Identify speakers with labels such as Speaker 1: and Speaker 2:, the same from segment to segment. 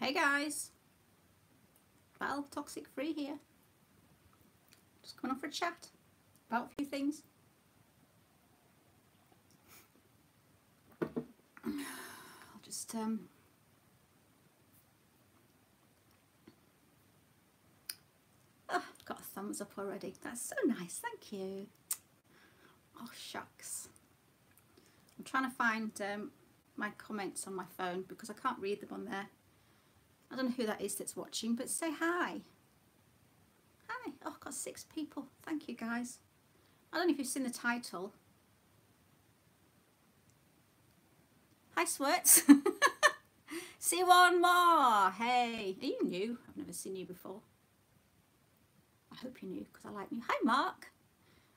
Speaker 1: Hey guys, Val, toxic free here. Just coming on for a chat about a few things. I'll just oh, got a thumbs up already. That's so nice, thank you. Oh shucks. I'm trying to find my comments on my phone because I can't read them on there. I don't know who that is that's watching, but say hi. Hi. Oh, I've got 6 people. Thank you, guys. I don't know if you've seen the title. Hi, Swerts. See one more. Hey. Are you new? I've never seen you before. I hope you're new because I like you. Hi, Mark.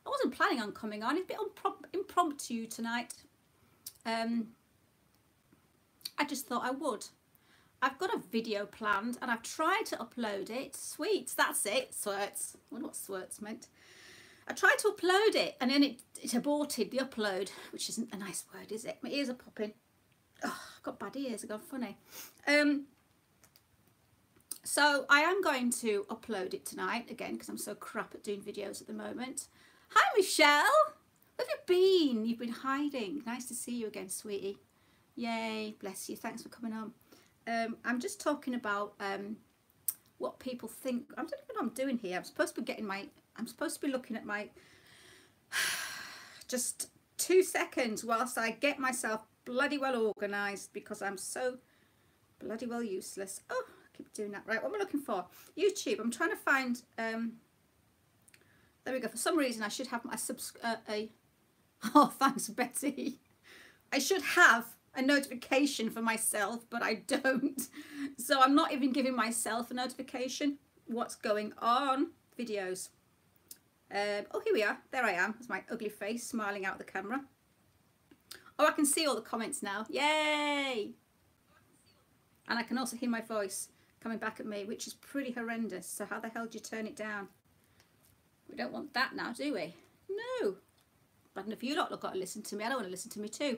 Speaker 1: I wasn't planning on coming on. It's a bit impromptu tonight. I just thought I would. I've got a video planned and I've tried to upload it. Sweets, that's it. Swerts. I wonder what swerts meant. I tried to upload it and then it aborted the upload, which isn't a nice word, is it? My ears are popping. Oh, I've got bad ears, I've gone funny. So I am going to upload it tonight again because I'm so crap at doing videos at the moment. Hi, Michelle. Where have you been? You've been hiding. Nice to see you again, sweetie. Yay, bless you. Thanks for coming on. I'm just talking about what people think. I don't even know what I'm doing here. I'm supposed to be looking at my just 2 seconds whilst I get myself bloody well organised because I'm so bloody well useless. Oh, I keep doing that. Right, what am I looking for? YouTube. I'm trying to find there we go. For some reason I should have my oh, thanks, Betty. I should have a notification for myself, but I don't. So I'm not even giving myself a notification. What's going on? Videos. Oh, here we are. There I am. It's my ugly face smiling out the camera. Oh, I can see all the comments now. Yay! And I can also hear my voice coming back at me, which is pretty horrendous. So how the hell do you turn it down? We don't want that now, do we? No. But if you lot have got to listen to me, I don't want to listen to me too.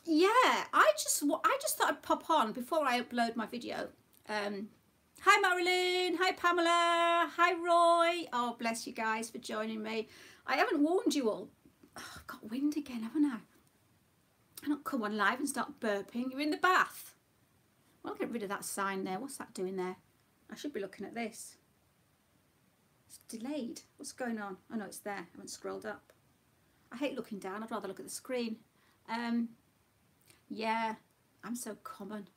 Speaker 1: Yeah, I just thought I'd pop on before I upload my video. Hi Marilyn, hi Pamela, hi Roy. Oh, bless you guys for joining me. I haven't warned you all. Oh, I've got wind again, haven't I? I don't come on live and start burping. You're in the bath. Well, I'll get rid of that sign there. What's that doing there? I should be looking at this. It's delayed. What's going on? Oh no, it's there. I haven't scrolled up. I hate looking down. I'd rather look at the screen. Yeah, I'm so common.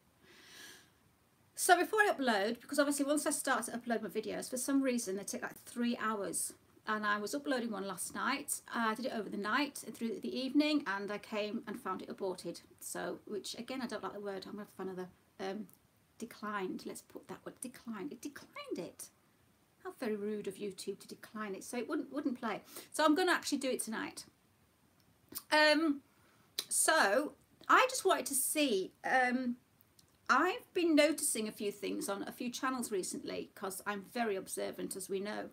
Speaker 1: So before I upload, because obviously once I start to upload my videos, for some reason they take like 3 hours. And I was uploading one last night. I did it over the night and through the evening, and I came and found it aborted. So, which again, I don't like the word. I'm going to find another declined. Let's put that word, declined. It declined it. How very rude of YouTube to decline it. So it wouldn't play. So I'm going to actually do it tonight. So I just wanted to see, I've been noticing a few things on a few channels recently because I'm very observant, as we know,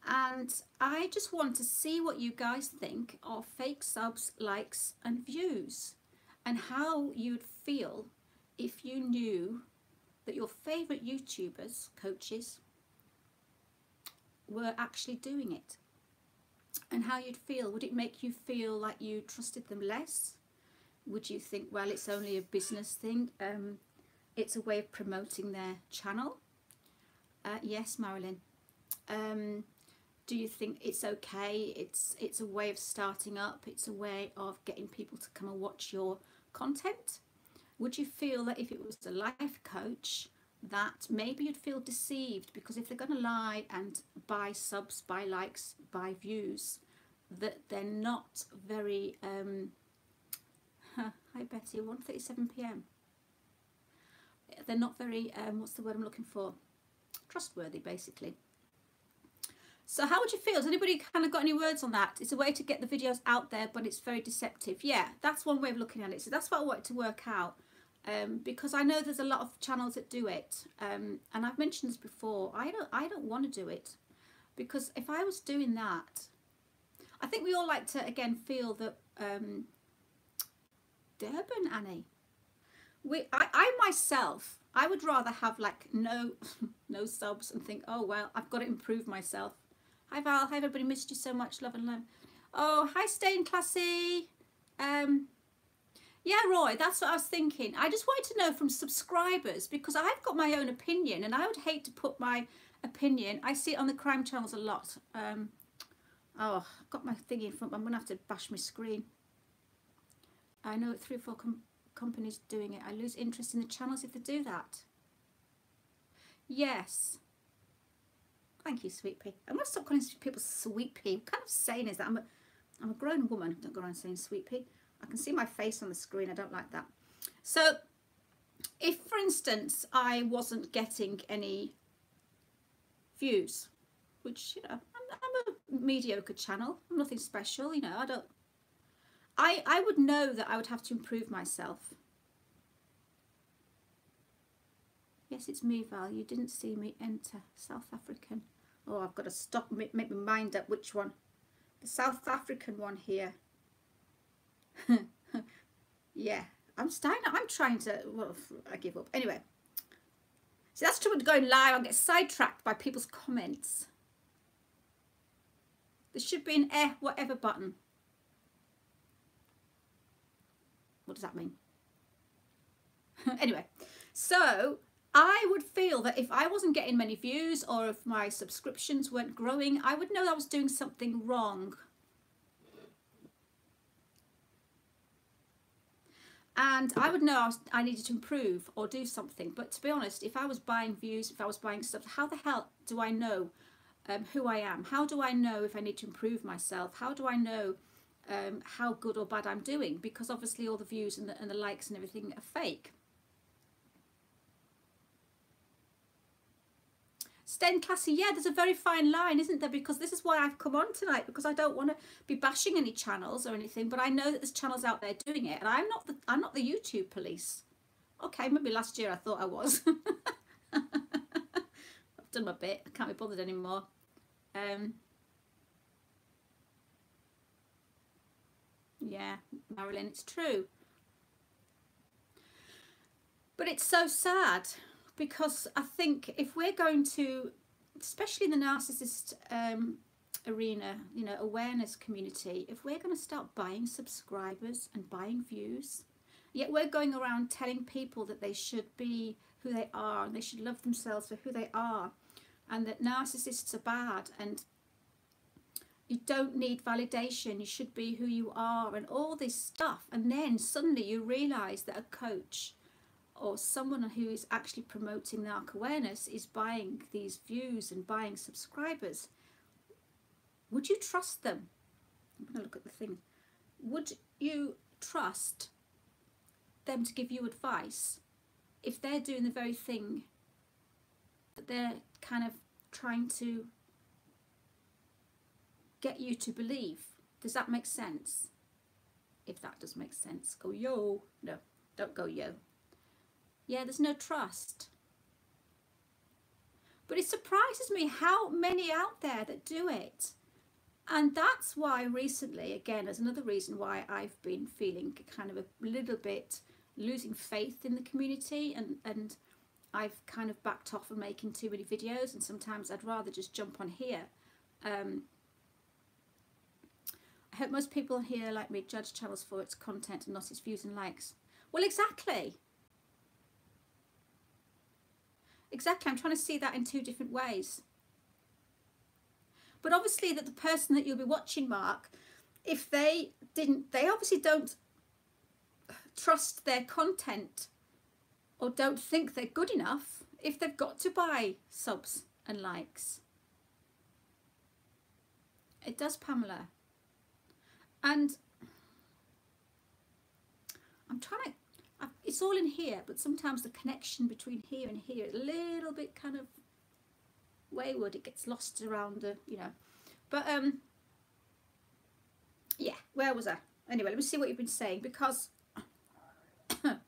Speaker 1: and I just want to see what you guys think of fake subs, likes and views, and how you'd feel if you knew that your favourite YouTubers, coaches, were actually doing it. And how you'd feel. Would it make you feel like you trusted them less? Would you think, well, it's only a business thing? It's a way of promoting their channel? Yes, Marilyn. Do you think it's okay? It's a way of starting up. It's a way of getting people to come and watch your content. Would you feel that if it was a life coach, that maybe you'd feel deceived, because if they're going to lie and buy subs, buy likes, buy views, that they're not very hi Betty, 1:37 p.m. They're not very what's the word I'm looking for, trustworthy, basically. So how would you feel? Has anybody kind of got any words on that? It's a way to get the videos out there, but it's very deceptive. Yeah, that's one way of looking at it. So that's what I wanted to work out. Because I know there's a lot of channels that do it, and I've mentioned this before. I don't want to do it, because if I was doing that, I think we all like to again feel that the urban Annie. I myself, I would rather have like no no subs and think, oh well, I've got to improve myself. Hi Val, hi everybody, missed you so much, love and love. Oh, hi Staying Classy. Yeah, Roy, that's what I was thinking. I just wanted to know from subscribers, because I've got my own opinion and I would hate to put my opinion, I see it on the crime channels a lot. Oh, I've got my thing in front, I'm gonna have to bash my screen. I know 3 or 4 companies doing it. I lose interest in the channels if they do that. Yes. Thank you, Sweet Pea. I'm going to stop calling people Sweet Pea. What kind of saying is that? I'm a grown woman. Don't go around saying Sweet Pea. I can see my face on the screen. I don't like that. So, if, for instance, I wasn't getting any views, which, you know, I'm a mediocre channel. I'm nothing special, you know. I would know that I would have to improve myself. Yes, it's me, Val. You didn't see me enter. South African. Oh, I've got to stop, make my mind up which one. The South African one here. Yeah, I'm trying to, well, I give up. Anyway. See, that's trouble going live. I'll get sidetracked by people's comments. There should be an whatever button. What does that mean? Anyway, so I would feel that if I wasn't getting many views or if my subscriptions weren't growing, I would know I was doing something wrong. And I would know I needed to improve or do something. But to be honest, if I was buying views, if I was buying stuff, how the hell do I know who I am? How do I know if I need to improve myself? How do I know how good or bad I'm doing? Because obviously all the views and the likes and everything are fake. Staying classy, yeah, there's a very fine line, isn't there? Because this is why I've come on tonight, because I don't want to be bashing any channels or anything, but I know that there's channels out there doing it, and I'm not the YouTube police. Okay, maybe last year I thought I was. I've done my bit. I can't be bothered anymore. Yeah, Marilyn, it's true. But it's so sad, because I think if we're going to, especially in the narcissist arena, you know, awareness community, if we're going to start buying subscribers and buying views, yet we're going around telling people that they should be who they are and they should love themselves for who they are, and that narcissists are bad and you don't need validation, you should be who you are, and all this stuff, and then suddenly you realise that a coach or someone who is actually promoting narc awareness is buying these views and buying subscribers. Would you trust them? I'm going to look at the thing. Would you trust them to give you advice if they're doing the very thing that they're kind of trying to get you to believe? Does that make sense? If that does make sense, go yo. No, don't go yo. Yeah, there's no trust. But it surprises me how many out there that do it. And that's why recently, again, as another reason why I've been feeling kind of a little bit losing faith in the community, and I've kind of backed off on making too many videos, and sometimes I'd rather just jump on here. I hope most people here like me judge channels for its content and not its views and likes. Well, exactly. Exactly, I'm trying to see that in 2 different ways. But obviously that the person that you'll be watching, Mark, if they obviously don't trust their content or don't think they're good enough if they've got to buy subs and likes. It does, Pamela. And I'm trying to, it's all in here, but sometimes the connection between here and here is a little bit kind of wayward. It gets lost around the, you know. But yeah, where was I? Anyway, let me see what you've been saying, because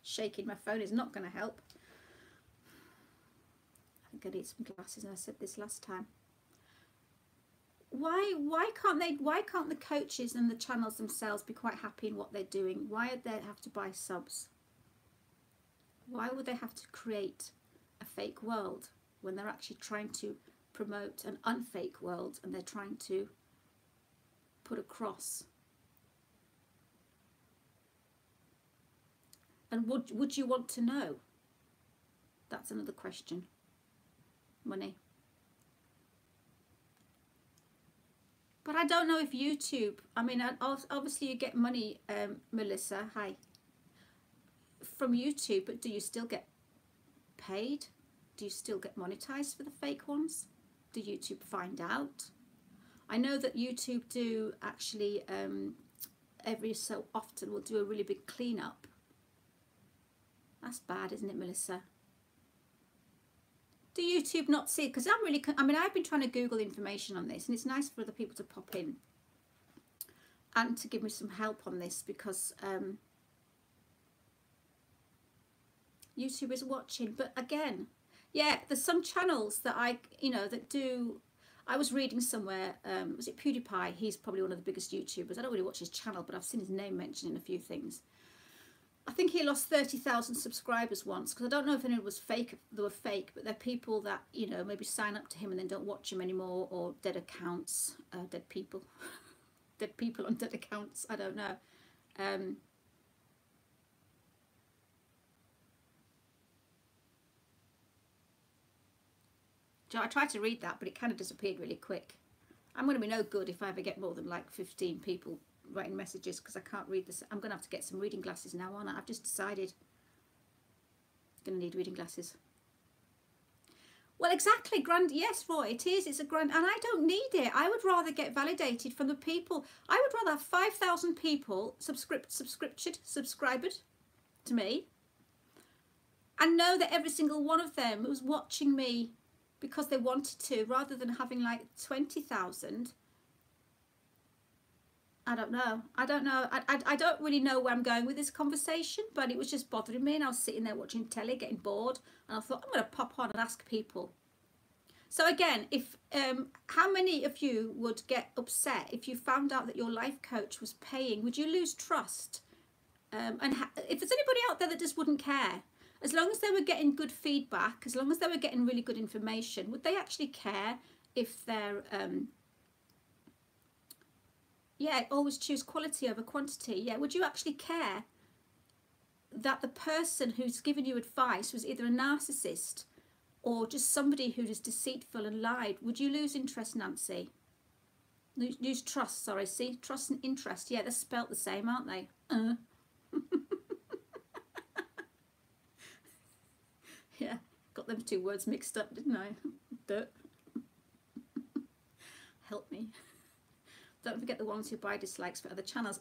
Speaker 1: shaking my phone is not going to help. I think I need some glasses, and I said this last time. Why can't the coaches and the channels themselves be quite happy in what they're doing? Why do they have to buy subs? Why would they have to create a fake world when they're actually trying to promote an unfake world, and they're trying to put across? And would you want to know? That's another question. Money. But I don't know if YouTube, I mean, obviously you get money, Melissa, hi, from YouTube, but do you still get paid? Do you still get monetized for the fake ones? Do YouTube find out? I know that YouTube do actually, every so often will do a really big cleanup. That's bad, isn't it, Melissa? Do YouTube not see? Because I mean, I've been trying to Google information on this, and it's nice for other people to pop in and to give me some help on this, because YouTube is watching. But again, yeah, there's some channels that that do. I was reading somewhere, was it PewDiePie? He's probably one of the biggest YouTubers. I don't really watch his channel, but I've seen his name mentioned in a few things. I think he lost 30,000 subscribers once, because I don't know if anyone was fake. They were fake, but they're people that, maybe sign up to him and then don't watch him anymore, or dead accounts, dead people, dead people on dead accounts. I don't know. I tried to read that, but it kind of disappeared really quick. I'm going to be no good if I ever get more than like 15 people writing messages, because I can't read this. I'm going to have to get some reading glasses now, aren't I? I've just decided I'm going to need reading glasses. Well, exactly, grand. Yes, Roy, it is. It's a grand, and I don't need it. I would rather get validated from the people. I would rather have 5,000 people subscribed to me, and know that every single one of them was watching me because they wanted to, rather than having like 20,000. I don't know. I don't really know where I'm going with this conversation, but it was just bothering me, and I was sitting there watching telly, getting bored, and I thought, I'm going to pop on and ask people. So again, if how many of you would get upset if you found out that your life coach was paying? Would you lose trust? And if there's anybody out there that just wouldn't care, as long as they were getting good feedback, as long as they were getting really good information, would they actually care if they're yeah, always choose quality over quantity. Yeah, would you actually care that the person who's given you advice was either a narcissist or just somebody who is deceitful and lied? Would you lose interest, Nancy? Lose trust, sorry. See, trust and interest. Yeah, they're spelt the same, aren't they? Yeah, got them two words mixed up, didn't I? Duh. Help me. Don't forget the ones who buy dislikes for other channels.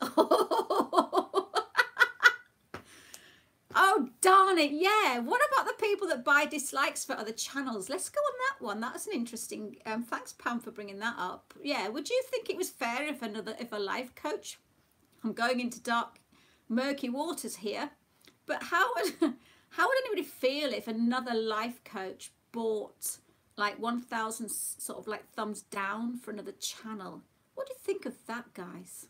Speaker 1: Oh, darn it. Yeah. What about the people that buy dislikes for other channels? Let's go on that one. That's an interesting... thanks, Pam, for bringing that up. Yeah. Would you think it was fair if a life coach... I'm going into dark, murky waters here. But how would anybody feel if another life coach bought like 1,000 sort of like thumbs down for another channel? What do you think of that, guys?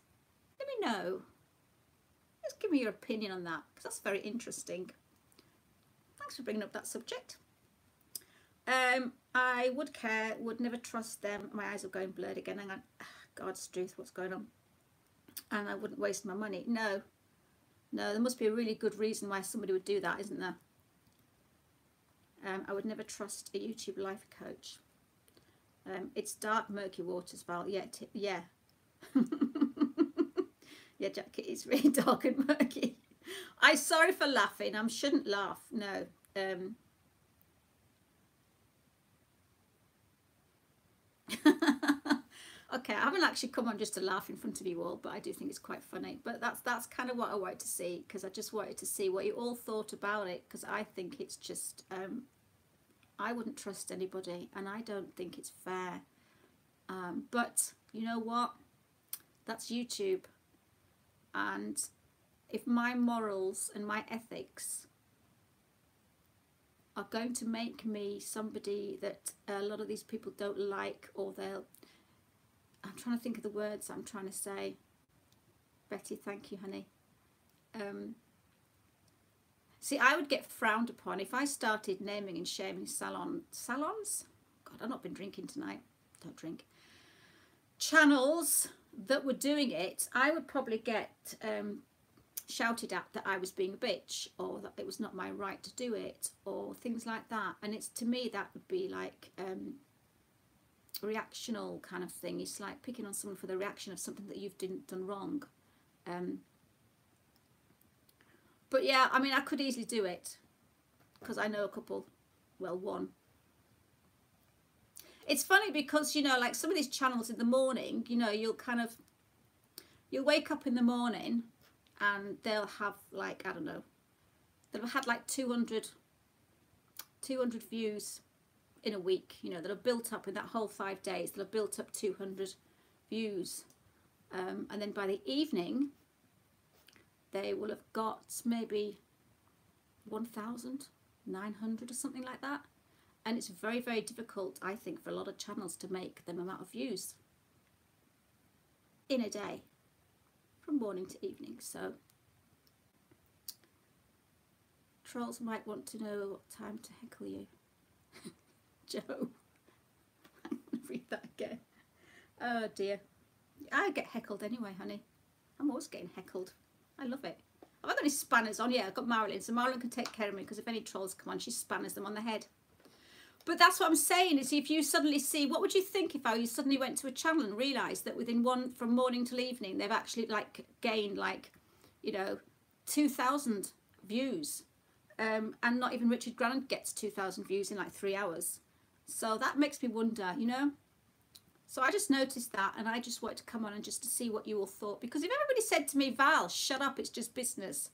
Speaker 1: Let me know. Just give me your opinion on that, because that's very interesting. Thanks for bringing up that subject. I would care, would never trust them. My eyes are going blurred again. Hang on. God's truth, what's going on? And I wouldn't waste my money. No. No, there must be a really good reason why somebody would do that, isn't there? I would never trust a YouTube life coach. It's dark, murky waters, Val. Yeah, yeah. Yeah, Jack, it's really dark and murky. I'm sorry for laughing. I shouldn't laugh. No. Okay, I haven't actually come on just to laugh in front of you all, but I do think it's quite funny. But that's kind of what I wanted to see, because I just wanted to see what you all thought about it, because I think it's just... I wouldn't trust anybody, and I don't think it's fair. But you know what? That's YouTube. And if my morals and my ethics are going to make me somebody that a lot of these people don't like, or they'll... I'm trying to think of the words I'm trying to say. Betty, thank you, honey. See, I would get frowned upon if I started naming and shaming salons. God, I've not been drinking tonight. Don't drink. Channels that were doing it. I would probably get shouted at that I was being a bitch, or that it was not my right to do it, or things like that. And it's, to me, that would be like reactional kind of thing. It's like picking on someone for the reaction of something that you've done wrong. But yeah, I mean, I could easily do it because I know a couple, well, one. It's funny because, you know, like some of these channels in the morning, you know, you'll wake up in the morning and they'll have like, I don't know, they'll have had like 200 views in a week, you know, that have built up in that whole 5 days, that have built up 200 views. And then by the evening, they will have got maybe 1,900 or something like that. And it's very, very difficult, I think, for a lot of channels to make them amount of views in a day, from morning to evening. So trolls might want to know what time to heckle you. Joe, I'm going to read that again. Oh dear. I get heckled anyway, honey. I'm always getting heckled. I love it. Have I got any spanners on? Yeah, I've got Marilyn. So Marilyn can take care of me, because if any trolls come on, she spanners them on the head. But that's what I'm saying, is if you suddenly see, what would you think if you suddenly went to a channel and realised that within from morning till evening, they've actually like gained like, you know, 2,000 views. And not even Richard Grant gets 2,000 views in like 3 hours. So that makes me wonder, you know. So I just noticed that, and I just wanted to come on and just to see what you all thought. Because if everybody said to me, Val, shut up, it's just business.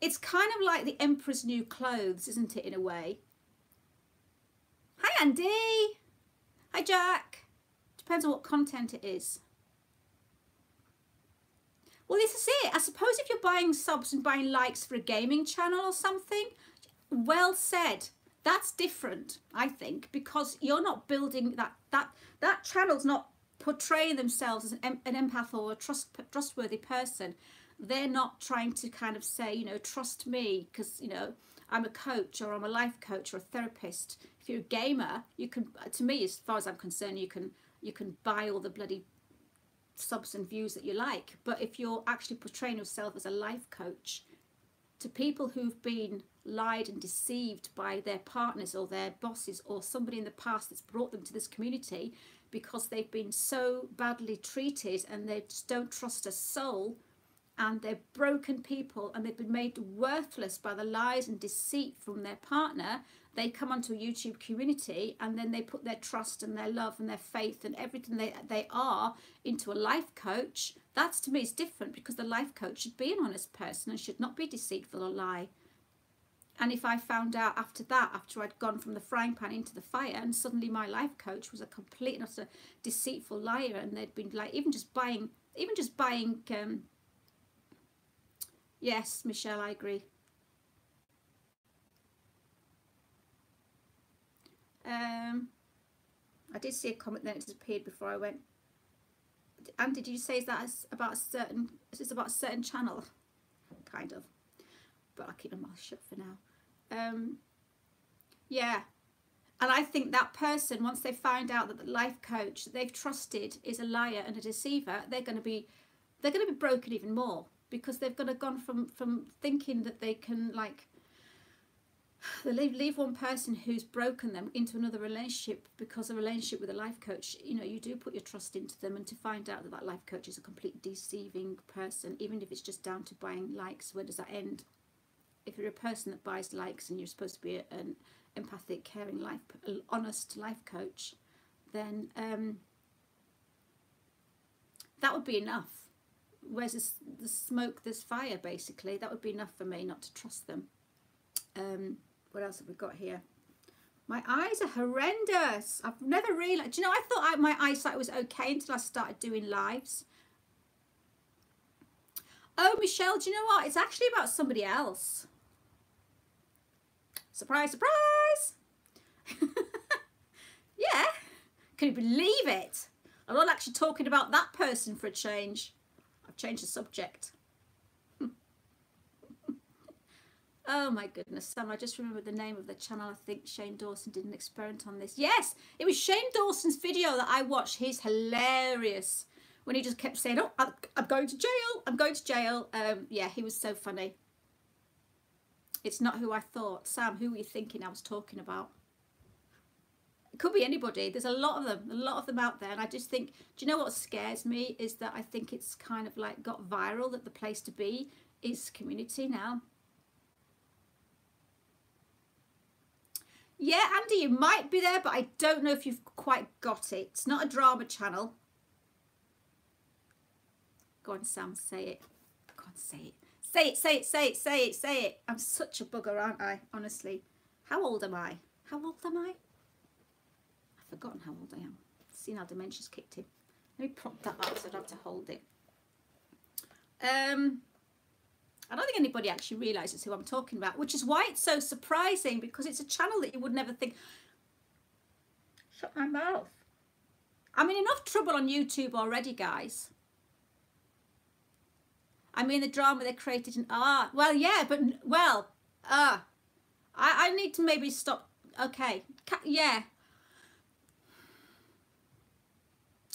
Speaker 1: It's kind of like the Emperor's New Clothes, isn't it, in a way? Hi, Andy. Hi, Jack. Depends on what content it is. Well, this is it. I suppose if you're buying subs and buying likes for a gaming channel or something, well said. That's different, I think, because you're not building that channel's not portraying themselves as an empath or a trustworthy person. They're not trying to kind of say, you know, trust me because, you know, I'm a coach or I'm a life coach or a therapist. If you're a gamer, you can, to me, as far as I'm concerned, you can buy all the bloody subs and views that you like. But if you're actually portraying yourself as a life coach to people who've been lied and deceived by their partners or their bosses or somebody in the past that's brought them to this community because they've been so badly treated and they just don't trust a soul, and they're broken people and they've been made worthless by the lies and deceit from their partner, they come onto a YouTube community and then they put their trust and their love and their faith and everything they are into a life coach. That's, to me, is different, because the life coach should be an honest person and should not be deceitful or lie. And if I found out after that, after I'd gone from the frying pan into the fire, and suddenly my life coach was a complete and utter deceitful liar, and they'd been like, even just buying, yes, Michelle, I agree. I did see a comment, then it disappeared before I went. Andy, did you say is this about a certain channel? Kind of. But I'll keep my mouth shut for now. Yeah. And I think that person, once they find out that the life coach that they've trusted is a liar and a deceiver, they're going to be broken even more, because they've gone from thinking that they can, like, they leave one person who's broken them into another relationship because of a relationship with a life coach. You know, you do put your trust into them, and to find out that that life coach is a complete deceiving person, even if it's just down to buying likes, where does that end? If you're a person that buys likes and you're supposed to be an empathic, caring, honest life coach, then that would be enough. Whereas the smoke, there's fire, basically. That would be enough for me not to trust them. What else have we got here? My eyes are horrendous. I've never realised. Do you know, I thought my eyesight was okay until I started doing lives. Oh, Michelle, do you know what? It's actually about somebody else. Surprise, surprise. Yeah. Can you believe it? I'm not actually talking about that person for a change. I've changed the subject. Oh my goodness, Sam, I just remembered the name of the channel. I think Shane Dawson did an experiment on this. Yes, it was Shane Dawson's video that I watched. He's hilarious when he just kept saying, oh, I'm going to jail, I'm going to jail. Yeah, he was so funny. It's not who I thought. Sam, who were you thinking I was talking about? It could be anybody. There's a lot of them out there. And I just think, do you know what scares me? Is that I think it's kind of like got viral, that the place to be is community now. Yeah, Andy, you might be there, but I don't know if you've quite got it. It's not a drama channel. Go on, Sam, say it. Go on, say it. Say it, say it, say it, say it, say it. I'm such a bugger, aren't I? Honestly. How old am I? How old am I? I've forgotten how old I am. See now dementia's kicked in. Let me prop that up so I don't have to hold it. I don't think anybody actually realises who I'm talking about, which is why it's so surprising, because it's a channel that you would never think. Shut my mouth. I'm in enough trouble on YouTube already, guys. I mean, the drama they created in art. Well, yeah, but, well, I need to maybe stop. Okay, yeah.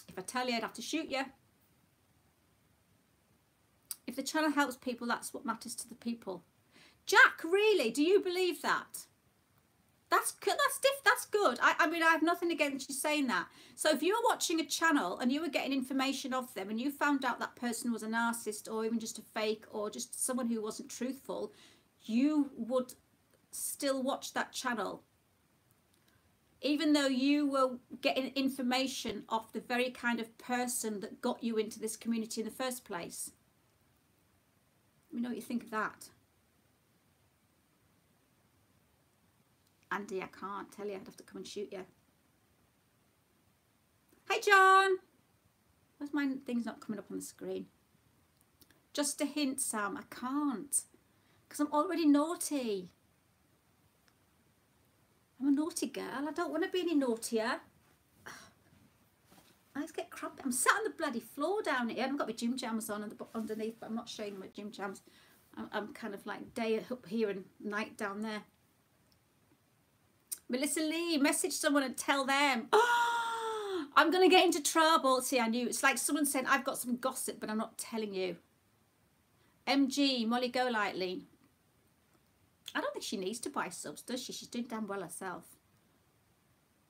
Speaker 1: If I tell you, I'd have to shoot you. If the channel helps people, that's what matters to the people. Jack, really? Do you believe that? That's good. I mean, I have nothing against you saying that. So if you were watching a channel and you were getting information off them and you found out that person was a narcissist or even just a fake or just someone who wasn't truthful, you would still watch that channel, even though you were getting information off the very kind of person that got you into this community in the first place. Let me know what you think of that. Andy, I can't tell you. I'd have to come and shoot you. Hey, John. Where's my thing's not coming up on the screen? Just a hint, Sam. I can't. Because I'm already naughty. I'm a naughty girl. I don't want to be any naughtier. I just get cramped. I'm sat on the bloody floor down here. I haven't got my gym jams on underneath, but I'm not showing my gym jams. I'm kind of like day up here and night down there. Melissa Lee, message someone and tell them. Oh, I'm going to get into trouble. See, I knew. It's like someone saying, I've got some gossip, but I'm not telling you. MG, Molly Golightly. I don't think she needs to buy subs, does she? She's doing damn well herself.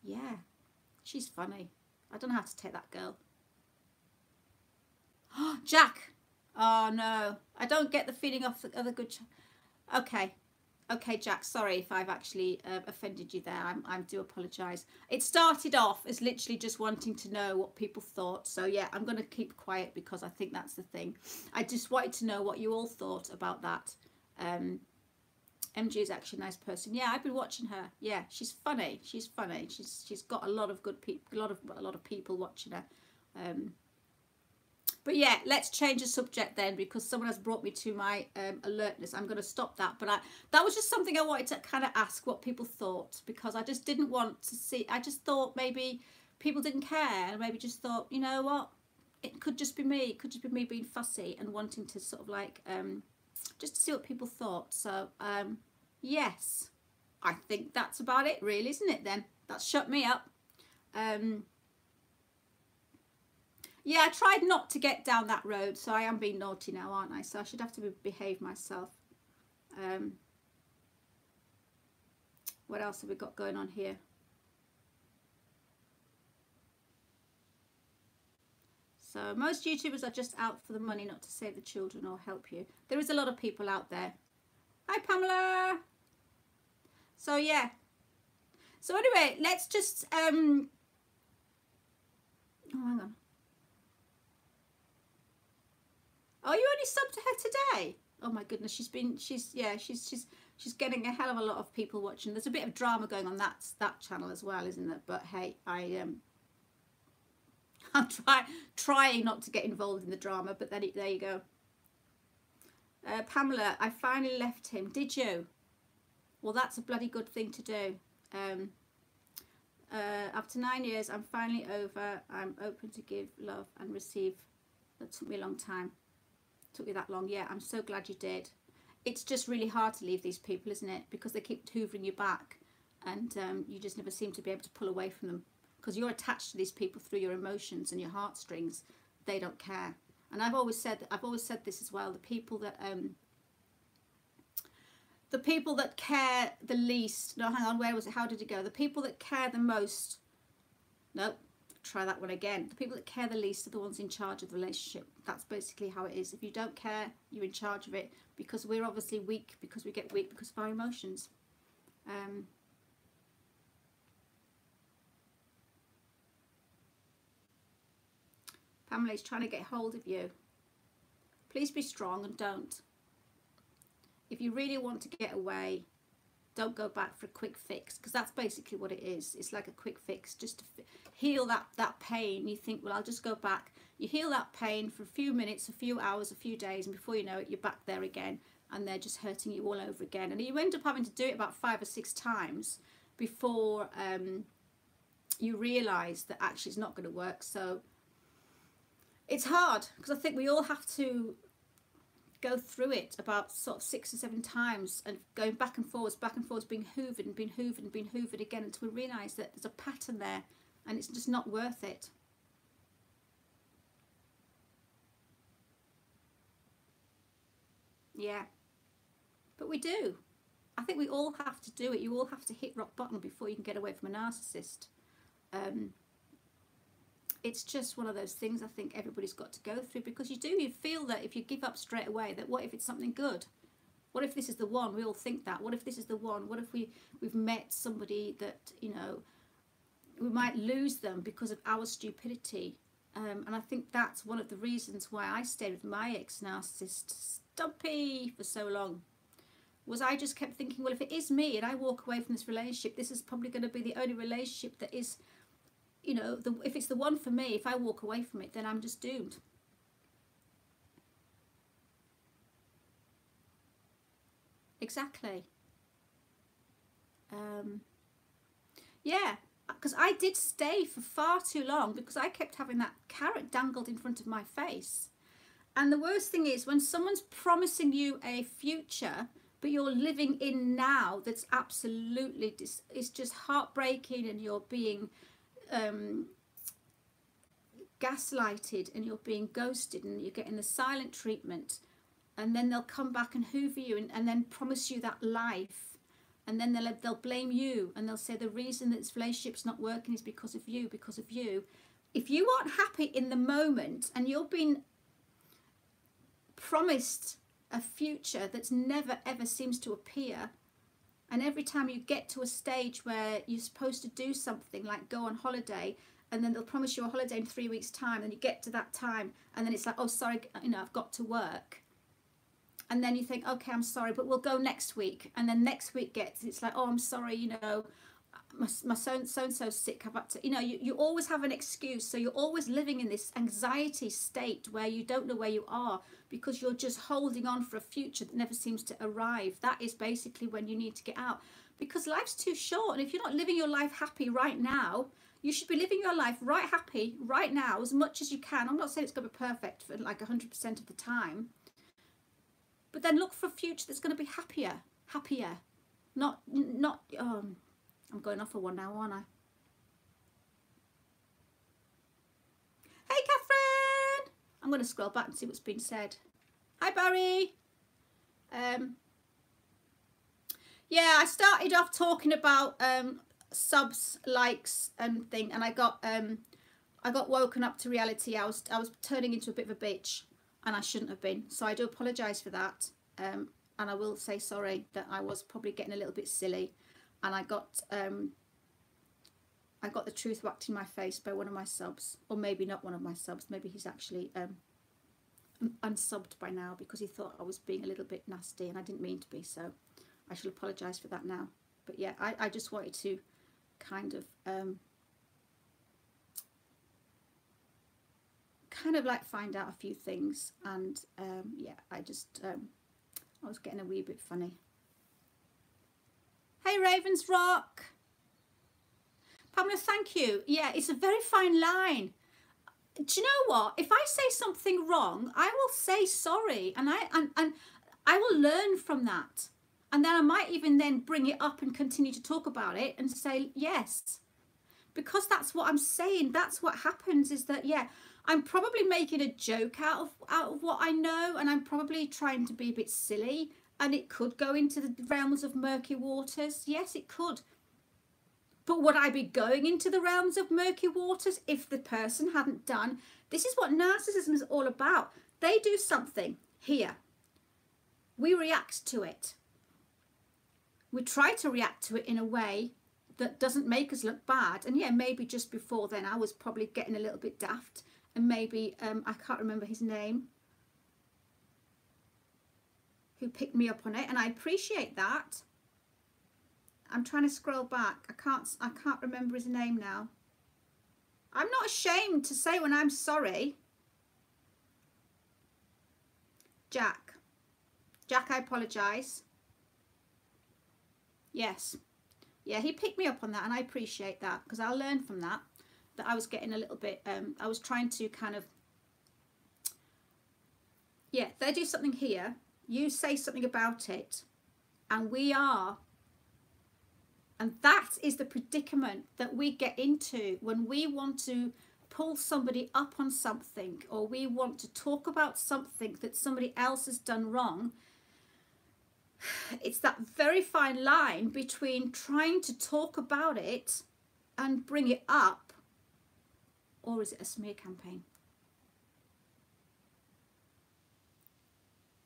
Speaker 1: Yeah, she's funny. I don't know how to take that girl. Oh, Jack. Oh, no. I don't get the feeling of the other good... Okay. Okay, Jack. Sorry if I've actually offended you there. I do apologise. It started off as literally just wanting to know what people thought. So, yeah, I'm going to keep quiet because I think that's the thing. I just wanted to know what you all thought about that. MG is actually a nice person. Yeah, I've been watching her. Yeah, she's funny. She's funny. She's got a lot of good people, a lot of people watching her. But yeah, let's change the subject then, because someone has brought me to my alertness. I'm going to stop that. But that was just something I wanted to kind of ask what people thought, because I just didn't want to see. I just thought maybe people didn't care, and maybe just thought, you know what, it could just be me. It could just be me being fussy and wanting to sort of like just to see what people thought. So yes, I think that's about it, really, isn't it? Then that's shut me up. Yeah, I tried not to get down that road, so I am being naughty now, aren't I? So I should have to behave myself. What else have we got going on here? So most YouTubers are just out for the money, not to save the children or help you. There is a lot of people out there. Hi, Pamela. So yeah. So anyway, let's just oh, hang on. Oh, you only subbed to her today? Oh my goodness, she's she's getting a hell of a lot of people watching. There's a bit of drama going on that channel as well, isn't there? But hey, I'm trying not to get involved in the drama, but then there you go. Pamela, I finally left him. Did you? Well, that's a bloody good thing to do. After 9 years, I'm finally over. I'm open to give, love and receive. That took me a long time. Took you that long. Yeah, I'm so glad you did. it's just really hard to leave these people, isn't it? Because they keep hoovering you back, and you just never seem to be able to pull away from them, because you're attached to these people through your emotions and your heartstrings. They don't care. And I've always said this as well. The people that care the least. No, hang on. Where was it? How did it go? The people that care the most. Nope. Try that one again. The people that care the least are the ones in charge of the relationship. That's basically how it is. If you don't care, you're in charge of it, because we're obviously weak, because we get weak because of our emotions. Pamela's trying to get hold of you. Please be strong and don't. If you really want to get away, don't go back for a quick fix, because that's basically what it is. It's like a quick fix just to heal that pain. You think, well, I'll just go back. You heal that pain for a few minutes, a few hours, a few days, and before you know it, you're back there again, and they're just hurting you all over again. And you end up having to do it about 5 or 6 times before you realise that actually it's not going to work. So it's hard, because I think we all have to go through it about sort of 6 or 7 times, and going back and forwards, being hoovered and being hoovered and being hoovered again, until we realise that there's a pattern there, and it's just not worth it. Yeah, but we do. I think we all have to do it. You all have to hit rock bottom before you can get away from a narcissist. It's just one of those things I think everybody's got to go through, because you feel that if you give up straight away, that what if it's something good? What if this is the one? We all think that. What if this is the one? What if we've met somebody that, you know, we might lose them because of our stupidity? And I think that's one of the reasons why I stayed with my ex-narcissist, Stumpy, for so long. Was I just kept thinking, well, if it is me and I walk away from this relationship, this is probably going to be the only relationship that is, you know, if it's the one for me, if I walk away from it, then I'm just doomed. Exactly. Yeah, because I did stay for far too long, because I kept having that carrot dangled in front of my face. And the worst thing is when someone's promising you a future, but you're living in now, that's absolutely, it's just heartbreaking, and you're being gaslighted, and you're being ghosted, and you're getting the silent treatment, and then they'll come back and hoover you, and then promise you that life, and then they'll blame you, and they'll say the reason that this relationship's not working is because of you, because of you. If you aren't happy in the moment, and you're being promised a future that's never ever seems to appear, and every time you get to a stage where you're supposed to do something like go on holiday, and then they'll promise you a holiday in 3 weeks' time, and you get to that time, and then it's like, oh, sorry, you know, I've got to work. And then you think, okay, I'm sorry, but we'll go next week. And then next week it's like, oh, I'm sorry, you know, my so-and-so's sick, I've had to, you know, you always have an excuse. So you're always living in this anxiety state where you don't know where you are, because you're just holding on for a future that never seems to arrive. That is basically when you need to get out, because life's too short. And if you're not living your life happy right now, you should be living your life right happy right now as much as you can. I'm not saying it's going to be perfect for like 100% of the time, but then look for a future that's going to be happier. Not I'm going off for one now, aren't I? Hey, Catherine! I'm going to scroll back and see what's been said. Hi, Barry. Yeah, I started off talking about subs, likes, and thing, and I got woken up to reality. I was turning into a bit of a bitch, and I shouldn't have been. So I do apologise for that. And I will say sorry that I was probably getting a little bit silly, and I got the truth whacked in my face by one of my subs, or maybe not one of my subs. Maybe he's actually unsubbed by now, because he thought I was being a little bit nasty, and I didn't mean to be. So I shall apologise for that now. But yeah, I just wanted to kind of like find out a few things, and yeah, I was getting a wee bit funny. Hey, Ravens Rock. Pamela, thank you. Yeah, it's a very fine line. Do you know what? If I say something wrong, I will say sorry, and I will learn from that. And then I might even then bring it up and continue to talk about it and say, yes, because that's what I'm saying. That's what happens, is that, yeah, I'm probably making a joke out of what I know, and I'm probably trying to be a bit silly, and it could go into the realms of murky waters. Yes, it could. But would I be going into the realms of murky waters if the person hadn't done? This is what narcissism is all about. They do something here. We react to it. We try to react to it in a way that doesn't make us look bad. And yeah, maybe just before then I was probably getting a little bit daft, and maybe I can't remember his name, who picked me up on it, and I appreciate that. I'm trying to scroll back. I can't remember his name now. I'm not ashamed to say when I'm sorry. Jack, I apologise. Yes. Yeah, he picked me up on that, and I appreciate that, because I learned from that I was getting a little bit, I was trying to kind of, yeah, they do something here, you say something about it, and that is the predicament that we get into when we want to pull somebody up on something, or we want to talk about something that somebody else has done wrong. It's that very fine line between trying to talk about it and bring it up, or is it a smear campaign?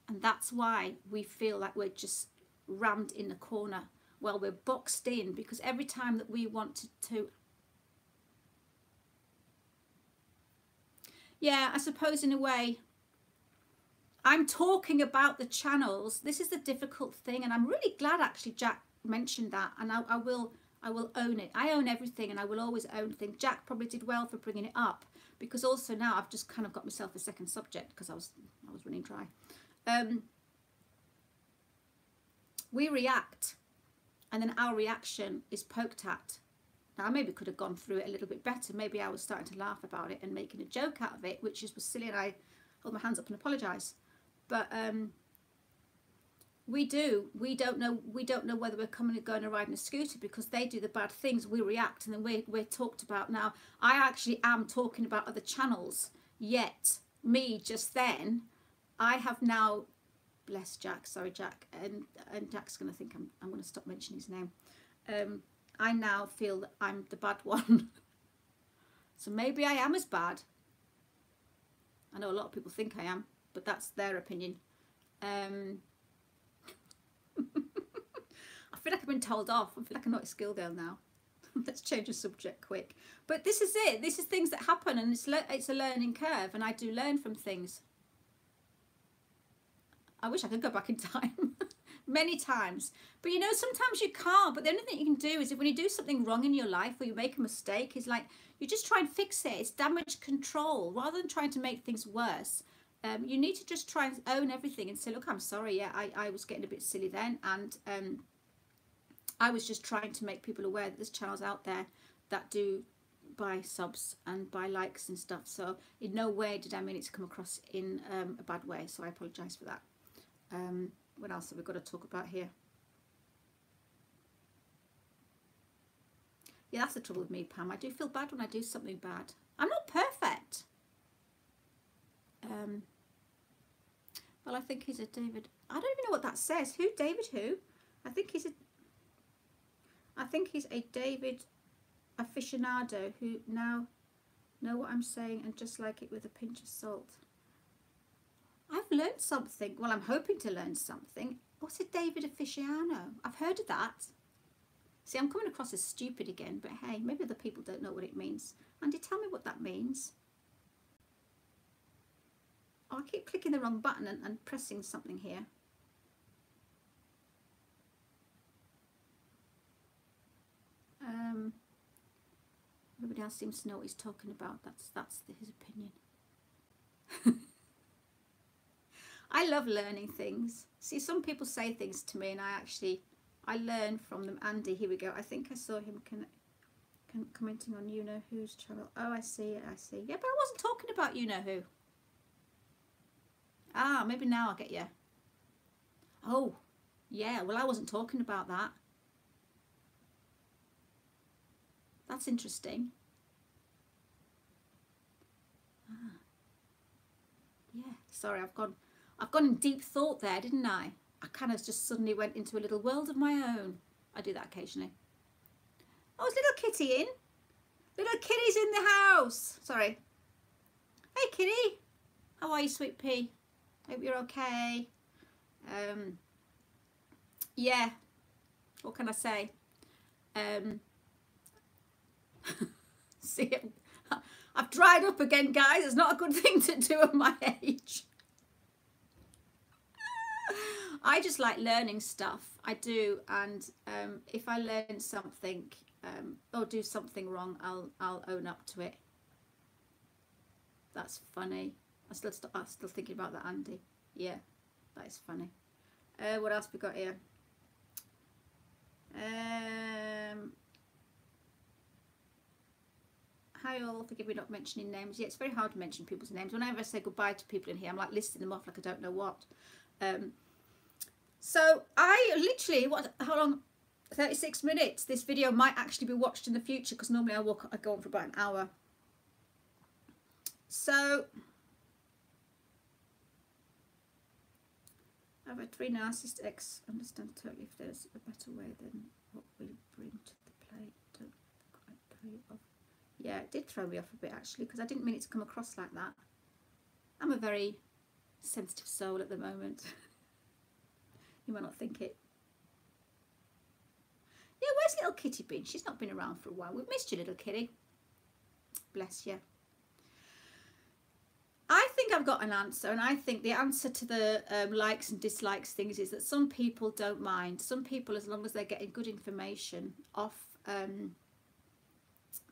Speaker 1: And that's why we feel like we're just rammed in the corner. Well, we're boxed in, because every time that we want to yeah, I suppose in a way, I'm talking about the channels. This is the difficult thing, and I'm really glad actually Jack mentioned that, and I will own it. I own everything, and I will always own things. Jack probably did well for bringing it up, because also now I've just kind of got myself a second subject, because I was running dry. We react, and then our reaction is poked at. Now, I maybe could have gone through it a little bit better. Maybe I was starting to laugh about it and making a joke out of it, which was silly, and I hold my hands up and apologise. But we don't know whether we're coming and going and riding a scooter, because they do the bad things, we react, and then we're talked about. Now, I actually am talking about other channels, yet me just then, I have now, bless Jack, sorry Jack, and Jack's going to think I'm going to stop mentioning his name. I now feel that I'm the bad one. So maybe I am as bad. I know a lot of people think I am, but that's their opinion. I feel like I've been told off. I feel like I'm not a skill girl now. Let's change the subject quick. But this is it. This is things that happen, and it's a learning curve, and I do learn from things. I wish I could go back in time. Many times. But you know, sometimes you can't. But the only thing you can do is, if when you do something wrong in your life, or you make a mistake, is like, you just try and fix it. It's damage control. Rather than trying to make things worse, you need to just try and own everything and say, look, I'm sorry, yeah, I was getting a bit silly then, and I was just trying to make people aware that there's channels out there that do buy subs and buy likes and stuff. So in no way did I mean it to come across in a bad way, so I apologise for that. What else have we got to talk about here? Yeah, that's the trouble with me, Pam. I do feel bad when I do something bad. I'm not perfect. Well, I think he's a David. I don't even know what that says. Who? David who? I think he's a David aficionado who now know what I'm saying and just like it with a pinch of salt. I've learned something. Well, I'm hoping to learn something. What's a David aficionado? I've heard of that. See, I'm coming across as stupid again, but hey, maybe other people don't know what it means. Andy, tell me what that means. Oh, I keep clicking the wrong button and pressing something here. Everybody else seems to know what he's talking about. That's his opinion. I love learning things. See, some people say things to me, and I learn from them. Andy, here we go. I think I saw him commenting on you know who's channel. Oh, I see it. I see. Yeah, but I wasn't talking about you know who. Ah, maybe now I'll get you. Oh, yeah, well, I wasn't talking about that. That's interesting. Ah, yeah, sorry, I've gone in deep thought there, didn't I? I kind of just suddenly went into a little world of my own. I do that occasionally. Oh, is little Kitty in? Little Kitty's in the house. Sorry. Hey, Kitty. How are you, sweet pea? Hope you're okay. Yeah. What can I say? See, I've dried up again, guys. It's not a good thing to do at my age. I just like learning stuff. I do, and if I learn something or do something wrong, I'll own up to it. That's funny. I'm still thinking about that, Andy. Yeah, that is funny. What else we got here? Hi all, forgive me not mentioning names. Yeah, it's very hard to mention people's names. Whenever I say goodbye to people in here, I'm like listing them off like I don't know what. So I literally, how long? 36 minutes. This video might actually be watched in the future because normally I go on for about an hour. So I've had 3 narcissist ex. Understand totally if there's a better way than what we bring to the plate. Don't quite throw you off. Yeah, it did throw me off a bit actually because I didn't mean it to come across like that. I'm a very sensitive soul at the moment. You might not think it. Yeah, where's little Kitty been? She's not been around for a while. We've missed you, little Kitty. Bless you. I think I've got an answer, and I think the answer to the likes and dislikes things is that some people don't mind. Some people, as long as they're getting good information off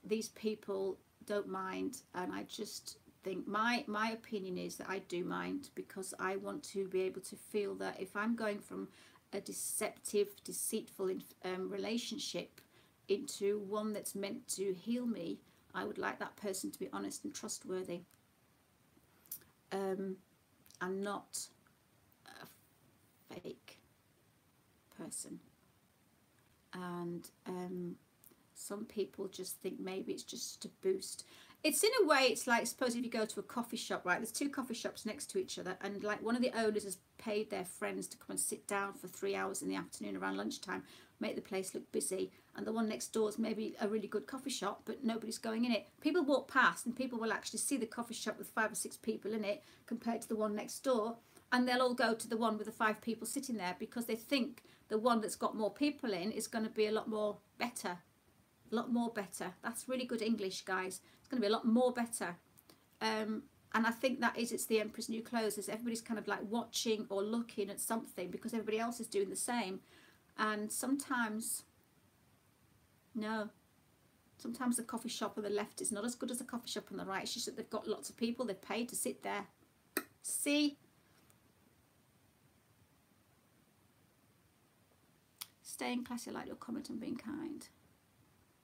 Speaker 1: these people, don't mind. And I just think my opinion is that I do mind, because I want to be able to feel that if I'm going from a deceptive, deceitful relationship into one that's meant to heal me, I would like that person to be honest and trustworthy. I'm not a fake person. And some people just think maybe it's just to boost. It's in a way, it's like, suppose if you go to a coffee shop, right? There's 2 coffee shops next to each other, and like one of the owners has paid their friends to come and sit down for 3 hours in the afternoon around lunchtime, make the place look busy, and the one next door is maybe a really good coffee shop, but nobody's going in it. People walk past and people will actually see the coffee shop with 5 or 6 people in it compared to the one next door, and they'll all go to the one with the 5 people sitting there because they think the one that's got more people in is going to be a lot more better. A lot more better. That's really good English, guys. It's going to be a lot more better. And I think that is, it's the Emperor's New Clothes. Is everybody's kind of like watching or looking at something because everybody else is doing the same. And sometimes, no. Sometimes the coffee shop on the left is not as good as the coffee shop on the right. It's just that they've got lots of people. They've paid to sit there. See? Staying classy, I like your comment on being kind.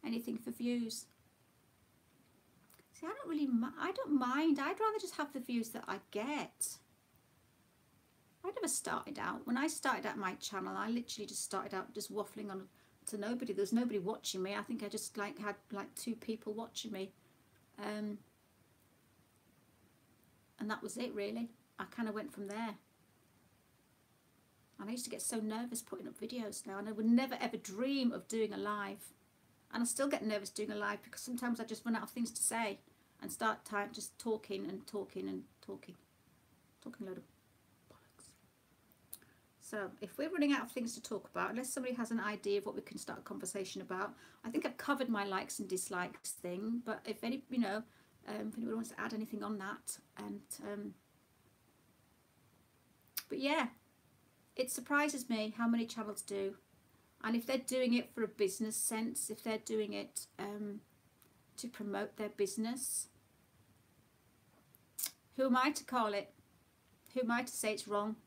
Speaker 1: Anything for views. See, I don't mind. I'd rather just have the views that I get. I never started out. When I started out my channel, I literally just started out just waffling on to nobody. There was nobody watching me. I think I just had 2 people watching me. And that was it, really. I kind of went from there. And I used to get so nervous putting up videos now, and I would never ever dream of doing a live. And I still get nervous doing a live because sometimes I just run out of things to say and start just talking and talking and talking. Talking a load of bollocks. So if we're running out of things to talk about, unless somebody has an idea of what we can start a conversation about, I think I've covered my likes and dislikes thing. But if any, if anybody wants to add anything on that, and but yeah, it surprises me how many channels do. And if they're doing it for a business sense, if they're doing it to promote their business, who am I to call it? Who am I to say it's wrong?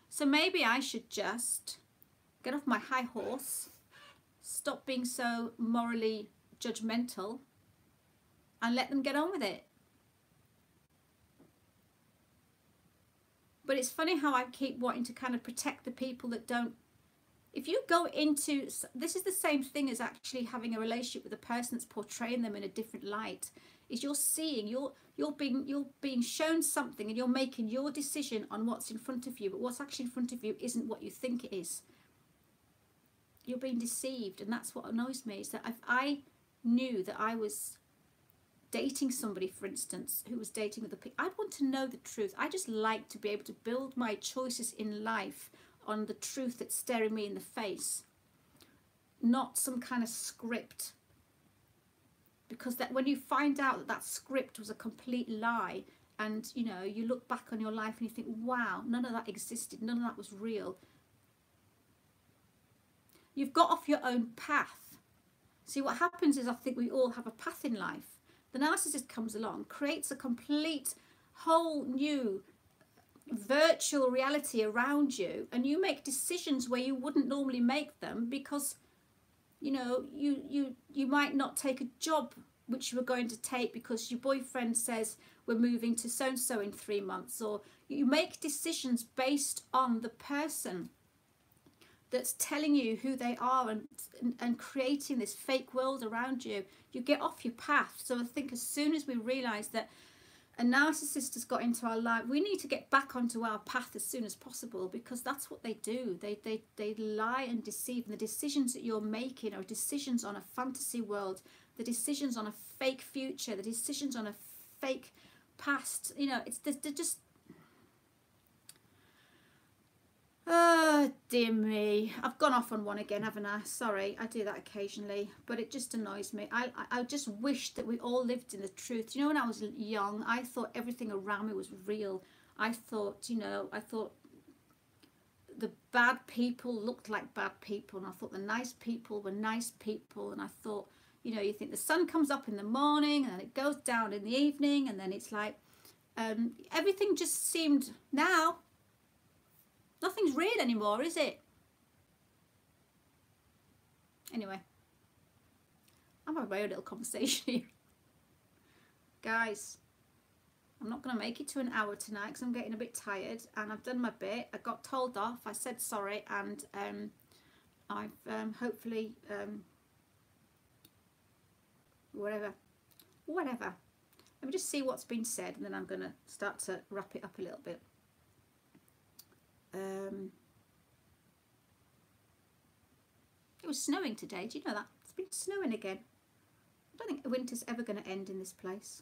Speaker 1: So maybe I should just get off my high horse, stop being so morally judgmental, and let them get on with it. But it's funny how I keep wanting to kind of protect the people that don't. If you go into, this is the same thing as actually having a relationship with a person that's portraying them in a different light. Is you're seeing, you're being shown something, and you're making your decision on what's in front of you, but what's actually in front of you isn't what you think it is. You're being deceived, and that's what annoys me, is that if I knew that I was dating somebody, for instance, who was dating other people, I'd want to know the truth. I just like to be able to build my choices in life on the truth that's staring me in the face, not some kind of script. Because that when you find out that that script was a complete lie, and you know, you look back on your life and you think, wow, none of that existed, none of that was real. You've got off your own path. See, what happens is, I think we all have a path in life. The narcissist comes along, creates a complete whole new virtual reality around you, and you make decisions where you wouldn't normally make them, because you know, you might not take a job which you were going to take because your boyfriend says we're moving to so and so in 3 months, or you make decisions based on the person that's telling you who they are, and creating this fake world around you. You get off your path. So I think as soon as we realize that a narcissist has got into our life, we need to get back onto our path as soon as possible, because that's what they do. They lie and deceive, and the decisions that you're making are decisions on a fantasy world, the decisions on a fake future, the decisions on a fake past. You know, they're just, oh dear me, I've gone off on one again, haven't I? Sorry, I do that occasionally, but it just annoys me. I just wish that we all lived in the truth. You know, when I was young, I thought everything around me was real. I thought, you know, I thought the bad people looked like bad people, and I thought the nice people were nice people, and I thought, you know, you think the sun comes up in the morning and then it goes down in the evening, and then it's like everything just seemed, now nothing's real anymore, is it? Anyway, I'm having my own little conversation here. Guys, I'm not going to make it to an hour tonight because I'm getting a bit tired, and I've done my bit. I got told off, I said sorry, and I've hopefully, whatever. Let me just see what's been said, and then I'm going to start to wrap it up a little bit. It was snowing today. Do you know that? It's been snowing again. I don't think winter's ever going to end in this place.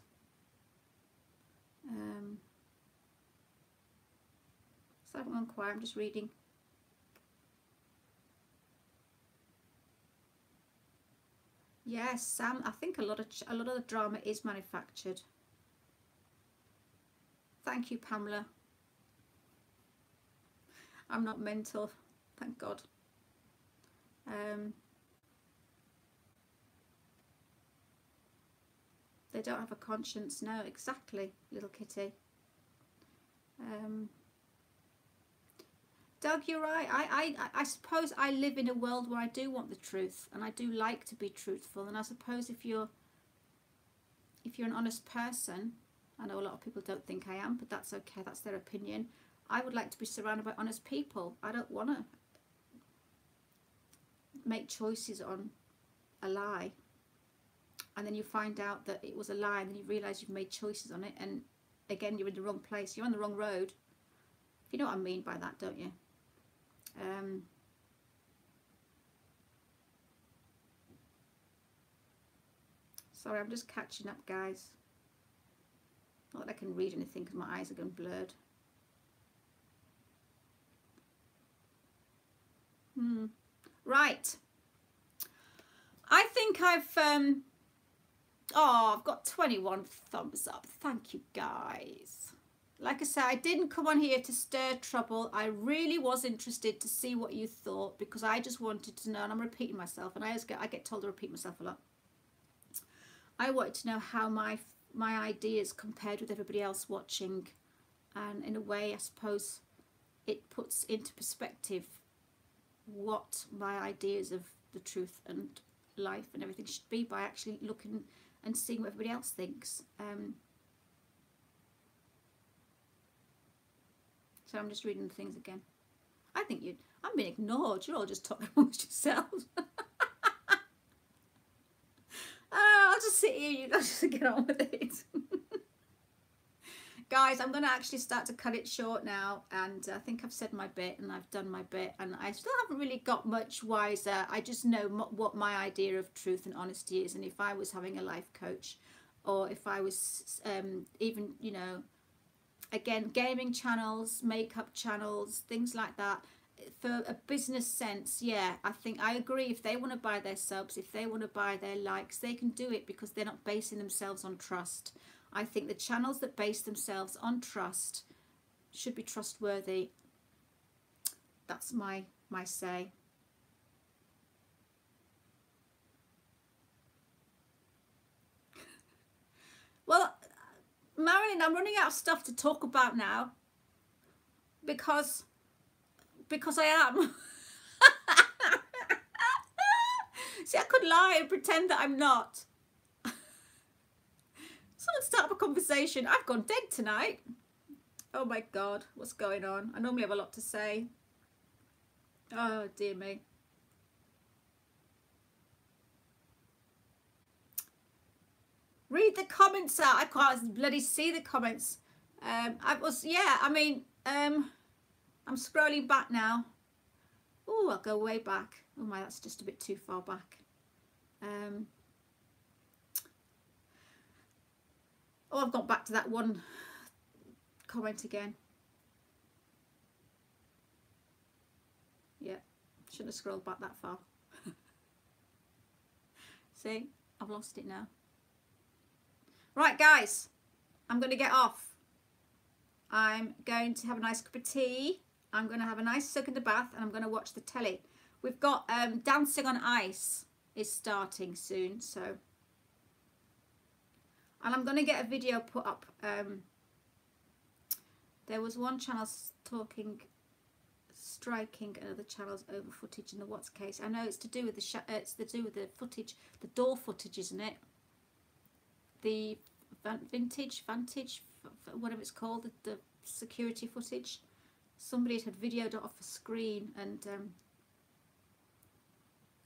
Speaker 1: So I haven't gone quiet. I'm just reading. Yes, Sam. I think a lot of the drama is manufactured. Thank you, Pamela. I'm not mental, thank God. They don't have a conscience. No, exactly, little kitty. Doug, you're right. I suppose I live in a world where I do want the truth, and I do like to be truthful. And I suppose if you're an honest person, I know a lot of people don't think I am, but that's okay. That's their opinion. I would like to be surrounded by honest people. I don't want to make choices on a lie, and then you find out that it was a lie, and then you realise you've made choices on it, and again, you're in the wrong place. You're on the wrong road. You know what I mean by that, don't you? Sorry, I'm just catching up, guys. Not that I can read anything because my eyes are going blurred. Right. I think I've got 21 thumbs up. Thank you, guys. Like I said, I didn't come on here to stir trouble. I really was interested to see what you thought, because I just wanted to know, and I'm repeating myself, and I get told to repeat myself a lot. I wanted to know how my ideas compared with everybody else watching, and in a way, I suppose it puts into perspective what my ideas of the truth and life and everything should be, by actually looking and seeing what everybody else thinks. So I'm just reading the things again. I think I'm being ignored. You're all just talking amongst yourselves. I'll just sit here. You guys just get on with it. Guys, I'm going to actually start to cut it short now, and I think I've said my bit and I've done my bit, and I still haven't really got much wiser. I just know what my idea of truth and honesty is, and if I was having a life coach, or if I was even, you know, again, gaming channels, makeup channels, things like that, for a business sense, yeah, I think I agree. If they want to buy their subs, if they want to buy their likes, they can do it because they're not basing themselves on trust. I think the channels that base themselves on trust should be trustworthy. That's my say. Well, Marilyn, I'm running out of stuff to talk about now because I am. See, I could lie and pretend that I'm not. Someone start up a conversation. I've gone dead tonight. Oh my God, what's going on? I normally have a lot to say. Oh dear me. Read the comments out. I can't bloody see the comments. I'm scrolling back now. Oh, I'll go way back. Oh my, that's just a bit too far back. Oh, I've got back to that one comment again. Yeah, shouldn't have scrolled back that far. See, I've lost it now. Right, guys, I'm going to get off. I'm going to have a nice cup of tea. I'm going to have a nice soak in the bath, and I'm going to watch the telly. We've got Dancing on Ice is starting soon, so... And I'm going to get a video put up. There was one channel striking another channel's over footage in the what's case. I know it's to do with the footage, the door footage, isn't it? The vantage, whatever it's called, the security footage. Somebody had videoed it off a screen, and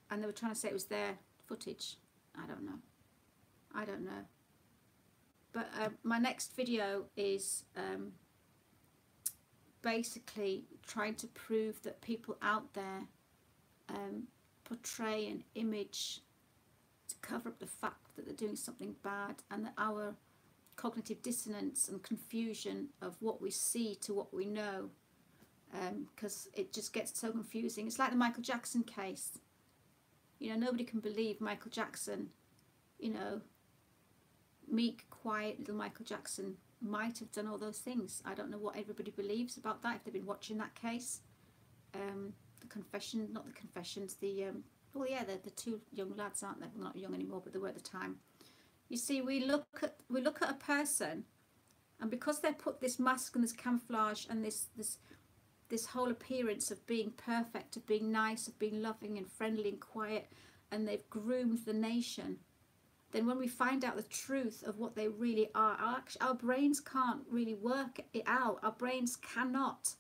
Speaker 1: they were trying to say it was their footage. I don't know. But my next video is basically trying to prove that people out there portray an image to cover up the fact that they're doing something bad, and that our cognitive dissonance and confusion of what we see to what we know, because it just gets so confusing. It's like the Michael Jackson case. You know, nobody can believe Michael Jackson, you know, meek, quiet little Michael Jackson might have done all those things. I don't know what everybody believes about that, if they've been watching that case. The confession, not the confessions, well, yeah, they're the two young lads, aren't they? Well, not young anymore, but they were at the time. You see, we look at a person, and because they put this mask and this camouflage and this whole appearance of being perfect, of being nice, of being loving and friendly and quiet, and they've groomed the nation, then when we find out the truth of what they really are, our brains can't really work it out. Our brains cannot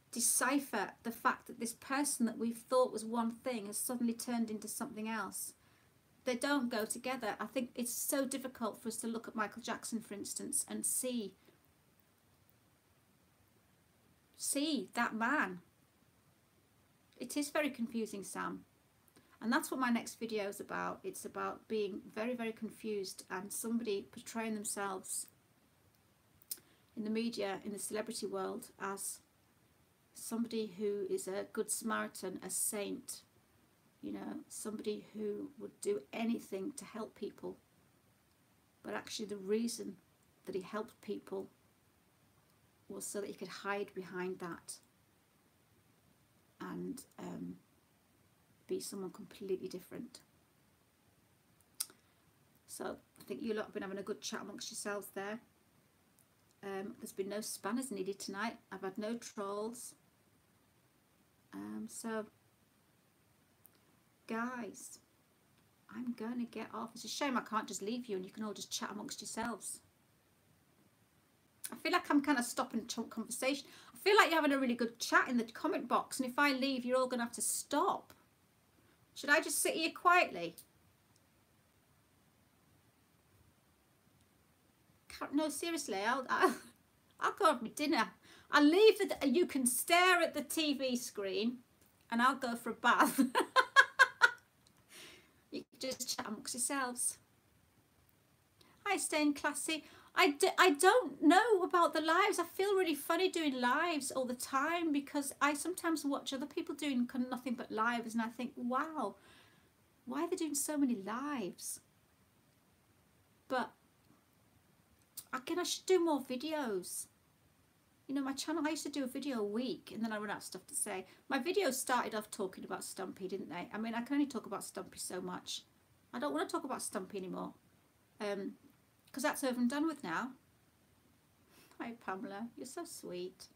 Speaker 1: decipher the fact that this person that we thought was one thing has suddenly turned into something else. They don't go together. I think it's so difficult for us to look at Michael Jackson, for instance, and see that man. It is very confusing, Sam. And that's what my next video is about. It's about being very, very confused, and somebody portraying themselves in the media, in the celebrity world, as somebody who is a good Samaritan, a saint, you know, somebody who would do anything to help people. But actually the reason that he helped people was so that he could hide behind that and be someone completely different. So I think you lot have been having a good chat amongst yourselves there. There's been no spanners needed tonight. I've had no trolls. So guys, I'm going to get off. It's a shame I can't just leave you and you can all just chat amongst yourselves. I feel like I'm kind of stopping the conversation. I feel like you're having a really good chat in the comment box, and if I leave, you're all going to have to stop. Should I just sit here quietly? No, seriously, I'll go have my dinner. I'll leave you can stare at the TV screen, and I'll go for a bath. You can just chat amongst yourselves. Hi, staying classy. I don't know about the lives. I feel really funny doing lives all the time because I sometimes watch other people doing nothing but lives, and I think, wow, why are they doing so many lives? But again, I should do more videos. You know, my channel, I used to do a video a week and then I run out of stuff to say. My videos started off talking about Stumpy, didn't they? I mean, I can only talk about Stumpy so much. I don't want to talk about Stumpy anymore. Because that's over and done with now. Hi, Pamela. You're so sweet.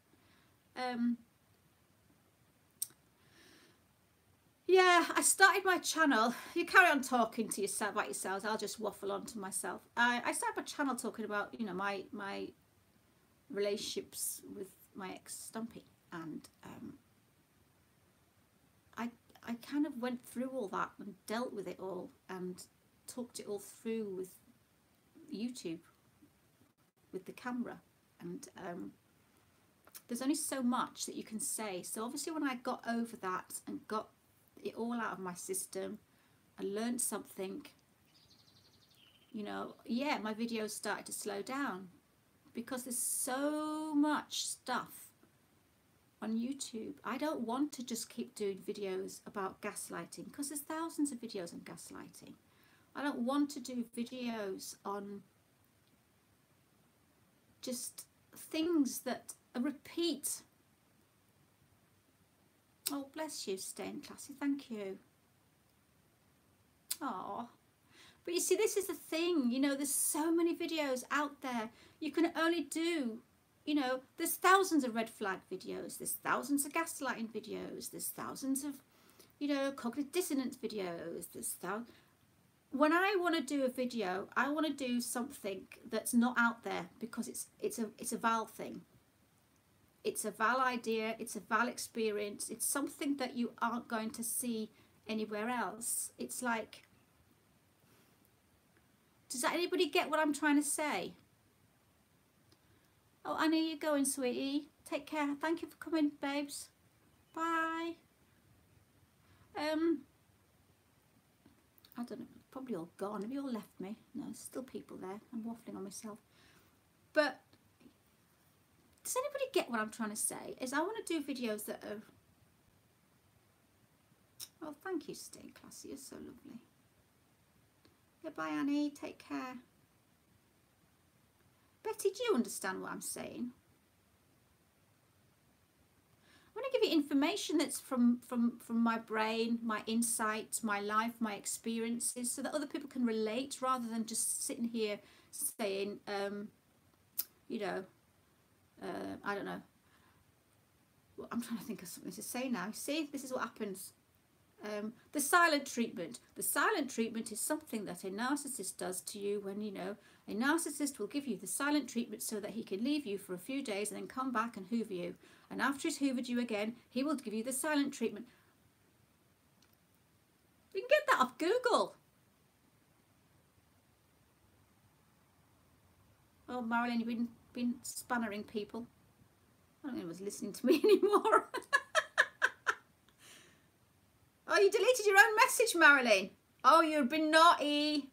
Speaker 1: Yeah, I started my channel. You carry on talking to yourself about yourselves. I'll just waffle on to myself. I started my channel talking about, you know, my relationships with my ex Stumpy, and I kind of went through all that and dealt with it all and talked it all through with YouTube, with the camera, and there's only so much that you can say. So obviously when I got over that and got it all out of my system, I learned something, you know, yeah, my videos started to slow down because there's so much stuff on YouTube. I don't want to just keep doing videos about gaslighting because there's thousands of videos on gaslighting. I don't want to do videos on just things that repeat. Oh, bless you, staying classy. Thank you. Oh, but you see, this is the thing, you know, there's so many videos out there. You can only do, you know, there's thousands of red flag videos, there's thousands of gaslighting videos, there's thousands of, you know, cognitive dissonance videos, there's thousands. When I want to do a video, I want to do something that's not out there because it's a Val thing. It's a Val idea, it's a Val experience, it's something that you aren't going to see anywhere else. It's like, does anybody get what I'm trying to say? Oh, Annie, you're going, sweetie. Take care. Thank you for coming, babes. Bye. I don't know, probably all gone. Have you all left me? No, there's still people there. I'm waffling on myself. But does anybody get what I'm trying to say? Is I want to do videos that are... Oh, thank you, stay classy. You're so lovely. Goodbye, Annie. Take care. Betty, do you understand what I'm saying? I want to give you information that's from my brain, my insights, my life, my experiences, so that other people can relate rather than just sitting here saying, you know, I don't know. Well, I'm trying to think of something to say now. See, this is what happens. The silent treatment. The silent treatment is something that a narcissist does to you when, you know, a narcissist will give you the silent treatment so that he can leave you for a few days and then come back and hoover you. And after he's hoovered you again, he will give you the silent treatment. You can get that off Google. Oh, Marilyn, you've been spannering people. I don't think anyone's listening to me anymore. Oh, you deleted your own message, Marilyn. Oh, you've been naughty.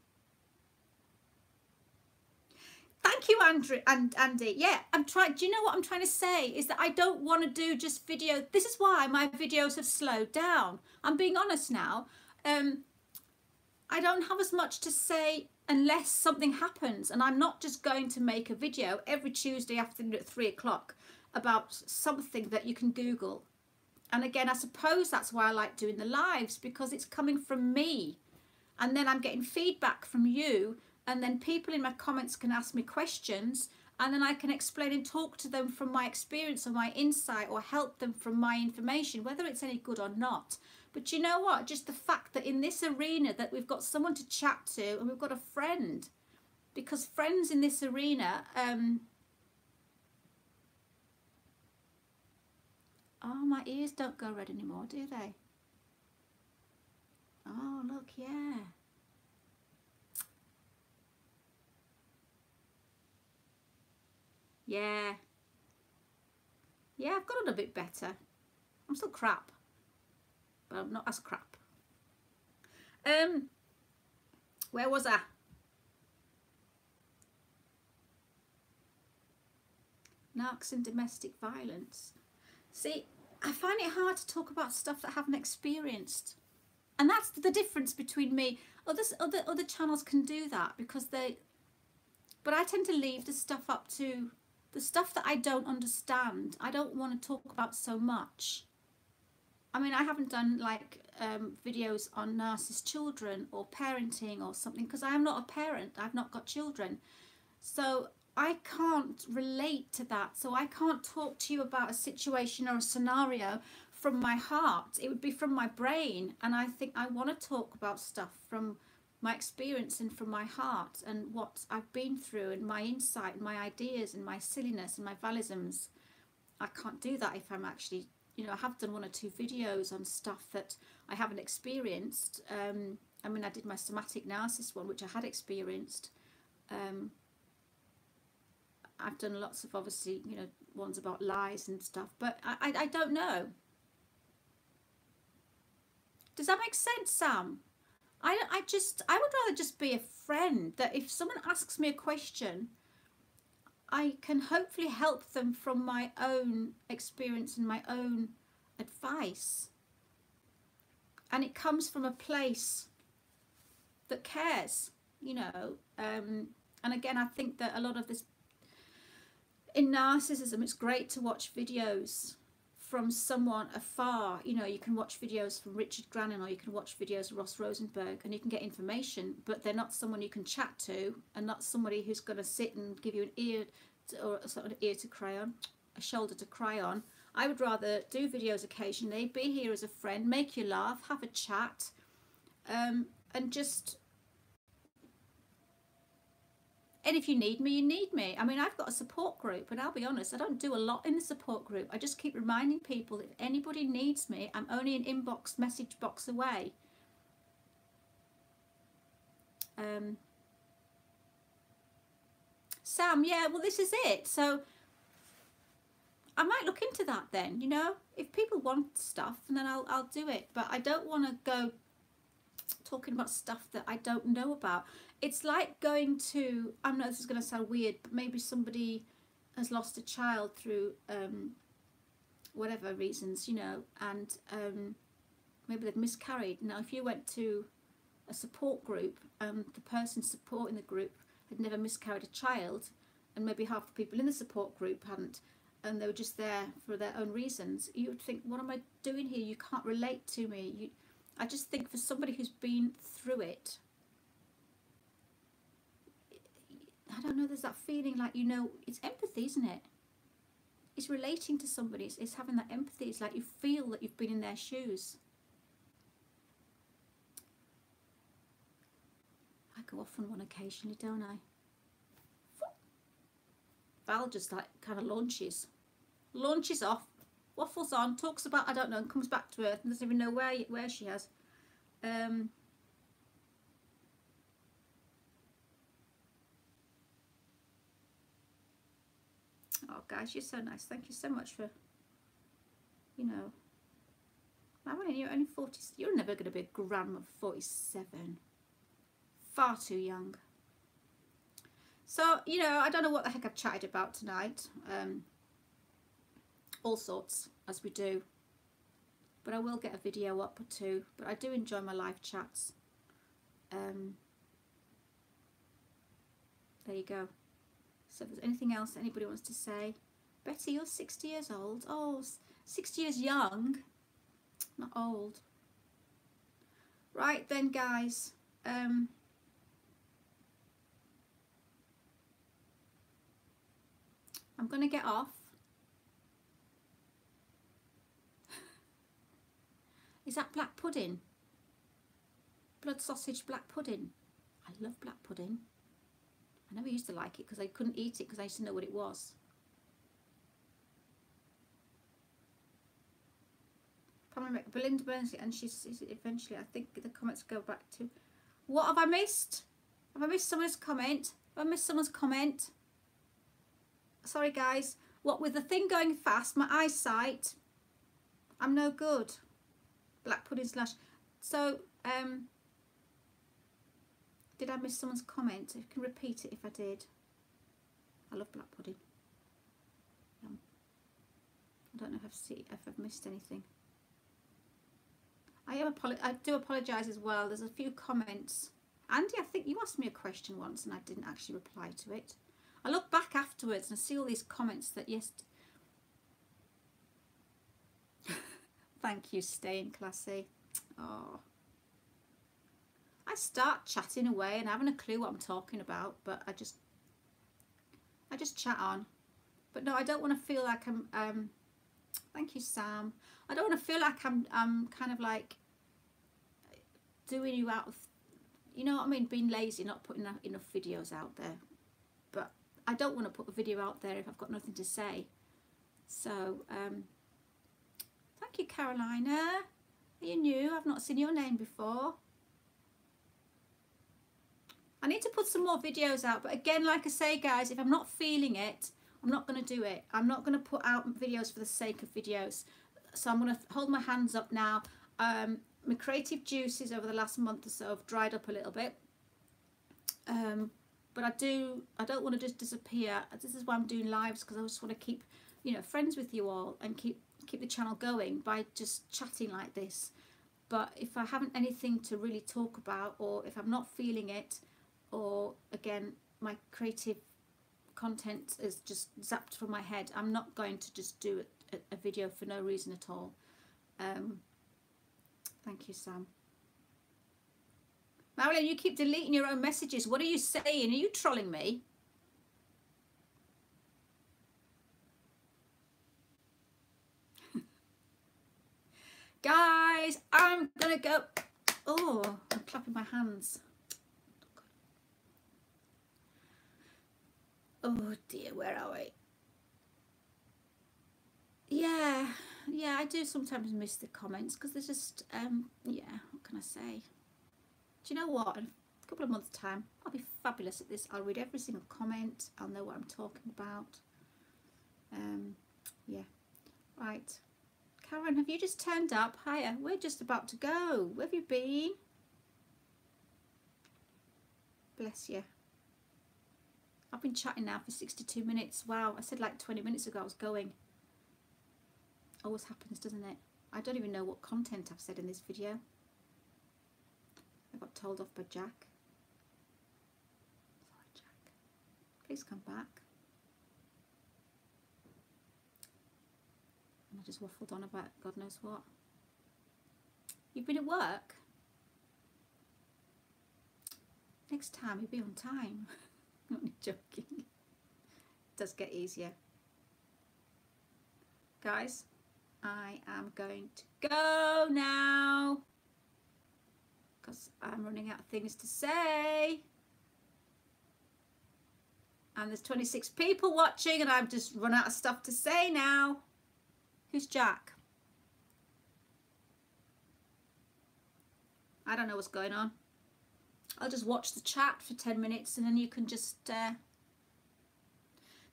Speaker 1: Thank you, Andrew and Andy. Yeah, I'm trying. Do you know what I'm trying to say? Is that I don't want to do just video. This is why my videos have slowed down. I'm being honest now. I don't have as much to say unless something happens, and I'm not just going to make a video every Tuesday afternoon at 3 o'clock about something that you can Google. And again, I suppose that's why I like doing the lives, because it's coming from me. And then I'm getting feedback from you. And then people in my comments can ask me questions. And then I can explain and talk to them from my experience or my insight, or help them from my information, whether it's any good or not. But you know what? Just the fact that in this arena that we've got someone to chat to, and we've got a friend. Because friends in this arena... Oh, my ears don't go red anymore, do they? Oh, look, yeah. Yeah. Yeah, I've got a little bit better. I'm still crap, but I'm not as crap. Where was I? Narcs and domestic violence. See, I find it hard to talk about stuff that I haven't experienced. And that's the difference between me. Other channels can do that because but I tend to leave the stuff up to the stuff that I don't understand. I don't want to talk about so much. I mean, I haven't done like videos on narcissist children or parenting or something because I am not a parent. I've not got children. So I can't relate to that. So I can't talk to you about a situation or a scenario from my heart. It would be from my brain. And I think I want to talk about stuff from my experience and from my heart and what I've been through and my insight and my ideas and my silliness and my valisms. I can't do that if I'm actually, you know, I have done 1 or 2 videos on stuff that I haven't experienced. I mean, I did my somatic narcissist one, which I had experienced. I've done lots of, obviously, you know, ones about lies and stuff, but I don't know. Does that make sense, Sam? I would rather just be a friend, that if someone asks me a question, I can hopefully help them from my own experience and my own advice. And it comes from a place that cares, you know. And again, I think that a lot of this, in narcissism, it's great to watch videos from someone afar. You know, you can watch videos from Richard Grannon or you can watch videos of Ross Rosenberg and you can get information, but they're not someone you can chat to and not somebody who's going to sit and give you an ear to, or a sort of ear to cry on, a shoulder to cry on. I would rather do videos occasionally, be here as a friend, make you laugh, have a chat, and just... And if you need me, you need me. I mean, I've got a support group, and I'll be honest, I don't do a lot in the support group. I just keep reminding people, if anybody needs me, I'm only an inbox, message box away. Sam, yeah, well, this is it. So I might look into that then, you know. If people want stuff, and then I'll do it. But I don't want to go talking about stuff that I don't know about. It's like going to, I know this is going to sound weird, but maybe somebody has lost a child through whatever reasons, you know, and maybe they've miscarried. Now, if you went to a support group and the person supporting the group had never miscarried a child, and maybe half the people in the support group hadn't, and they were just there for their own reasons, you would think, what am I doing here? You can't relate to me. I just think for somebody who's been through it, I don't know, there's that feeling like, you know, it's empathy, isn't it? It's relating to somebody, it's having that empathy. It's like you feel that you've been in their shoes. I go off on one occasionally, don't I? Val just like kind of launches off, waffles on, talks about, I don't know, and comes back to earth and doesn't even know where she has. Oh, guys, you're so nice. Thank you so much for, you know, you're only 40. You're never going to be a grandma of 47. Far too young. So, you know, I don't know what the heck I've chatted about tonight. All sorts, as we do. But I will get a video up or 2. But I do enjoy my live chats. There you go. So if there's anything else anybody wants to say. Betty, you're 60 years old. Oh, 60 years young. Not old. Right then, guys. I'm going to get off. Is that black pudding? Blood sausage black pudding. I love black pudding. I never used to like it because I couldn't eat it because I used to know what it was. Family Belinda Burns, and she's eventually, I think the comments go back to, what have I missed? Have I missed someone's comment? Have I missed someone's comment? Sorry guys, what with the thing going fast, my eyesight, I'm no good. Black pudding slash. So, did I miss someone's comment? You can repeat it if I did. I love black pudding. I don't know if I've missed anything. I do apologise as well. There's a few comments. Andy, I think you asked me a question once and I didn't actually reply to it. I look back afterwards and I see all these comments that, yes. Thank you, staying classy. Oh. I start chatting away and having a clue what I'm talking about, but I just chat on. But no, I don't want to feel like I'm thank you, Sam. I don't want to feel like I'm kind of like doing you out of, you know what I mean, being lazy, not putting enough videos out there. But I don't want to put a video out there if I've got nothing to say. So thank you, Carolina. Are you new? I've not seen your name before. I need to put some more videos out, but again, like I say guys, if I'm not feeling it, I'm not going to do it. I'm not going to put out videos for the sake of videos. So I'm going to hold my hands up now. My creative juices over the last month or so have dried up a little bit. But I don't want to just disappear. This is why I'm doing lives, because I just want to keep, you know, friends with you all and keep the channel going by just chatting like this. But if I haven't anything to really talk about, or if I'm not feeling it, or again, my creative content is just zapped from my head, I'm not going to just do a video for no reason at all. Thank you, Sam. Marilyn, you keep deleting your own messages. What are you saying? Are you trolling me? Guys, I'm gonna go. Oh, I'm clapping my hands. Oh dear, where are we? Yeah, I do sometimes miss the comments because there's just, yeah, what can I say? Do you know what? In a couple of months' time, I'll be fabulous at this. I'll read every single comment. I'll know what I'm talking about. Yeah, right. Karen, have you just turned up? Hiya, we're just about to go. Where have you been? Bless you. I've been chatting now for 62 minutes. Wow, I said like 20 minutes ago I was going. Always happens, doesn't it? I don't even know what content I've said in this video. I got told off by Jack. Sorry, Jack. Please come back. And I just waffled on about God knows what. You've been at work? Next time you'll be on time. I'm only joking. It does get easier. Guys, I am going to go now because I'm running out of things to say. And there's 26 people watching and I've just run out of stuff to say now. Who's Jack? I don't know what's going on. I'll just watch the chat for 10 minutes and then you can just... No,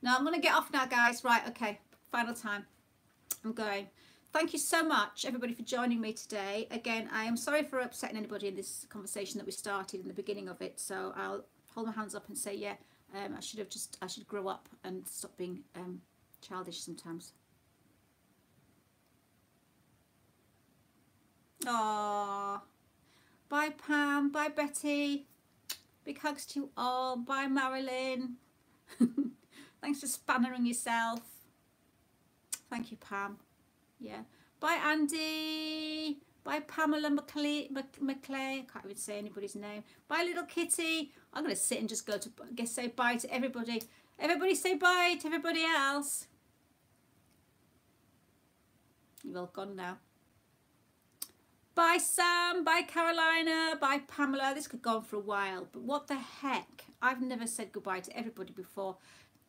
Speaker 1: I'm going to get off now, guys. Right, okay. Final time. I'm going. Thank you so much, everybody, for joining me today. Again, I am sorry for upsetting anybody in this conversation that we started in the beginning of it. So I'll hold my hands up and say, yeah, I should grow up and stop being childish sometimes. Aww. Bye, Pam. Bye, Betty. Big hugs to you all. Bye, Marilyn. Thanks for spannering yourself. Thank you, Pam. Yeah. Bye, Andy. Bye, Pamela McClay. I can't even say anybody's name. Bye, little kitty. I'm going to sit and just say bye to everybody. Everybody say bye to everybody else. You're all gone now. Bye, Sam. Bye, Carolina. Bye, Pamela. This could go on for a while, but what the heck? I've never said goodbye to everybody before.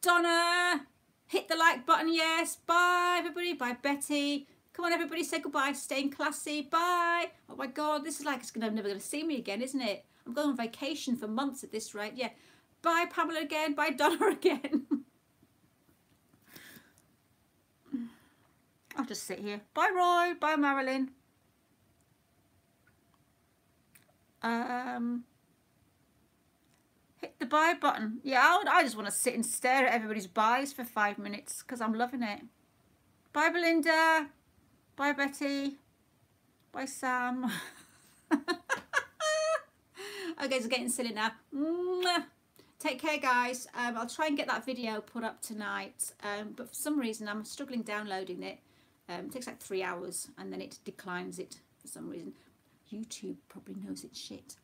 Speaker 1: Donna, hit the like button, yes. Bye, everybody. Bye, Betty. Come on, everybody, say goodbye. Staying classy. Bye. Oh my God, this is like I'm never going to see me again, isn't it? I'm going on vacation for months at this rate. Yeah. Bye, Pamela again. Bye, Donna again. I'll just sit here. Bye, Roy. Bye, Marilyn. Hit the bye button. Yeah, I just want to sit and stare at everybody's buys for 5 minutes because I'm loving it. Bye, Belinda. Bye, Betty. Bye, Sam. Okay, it's getting silly now. Take care, guys. I'll try and get that video put up tonight, but for some reason I'm struggling downloading it. It takes like 3 hours and then it declines it for some reason. YouTube probably knows it's shit.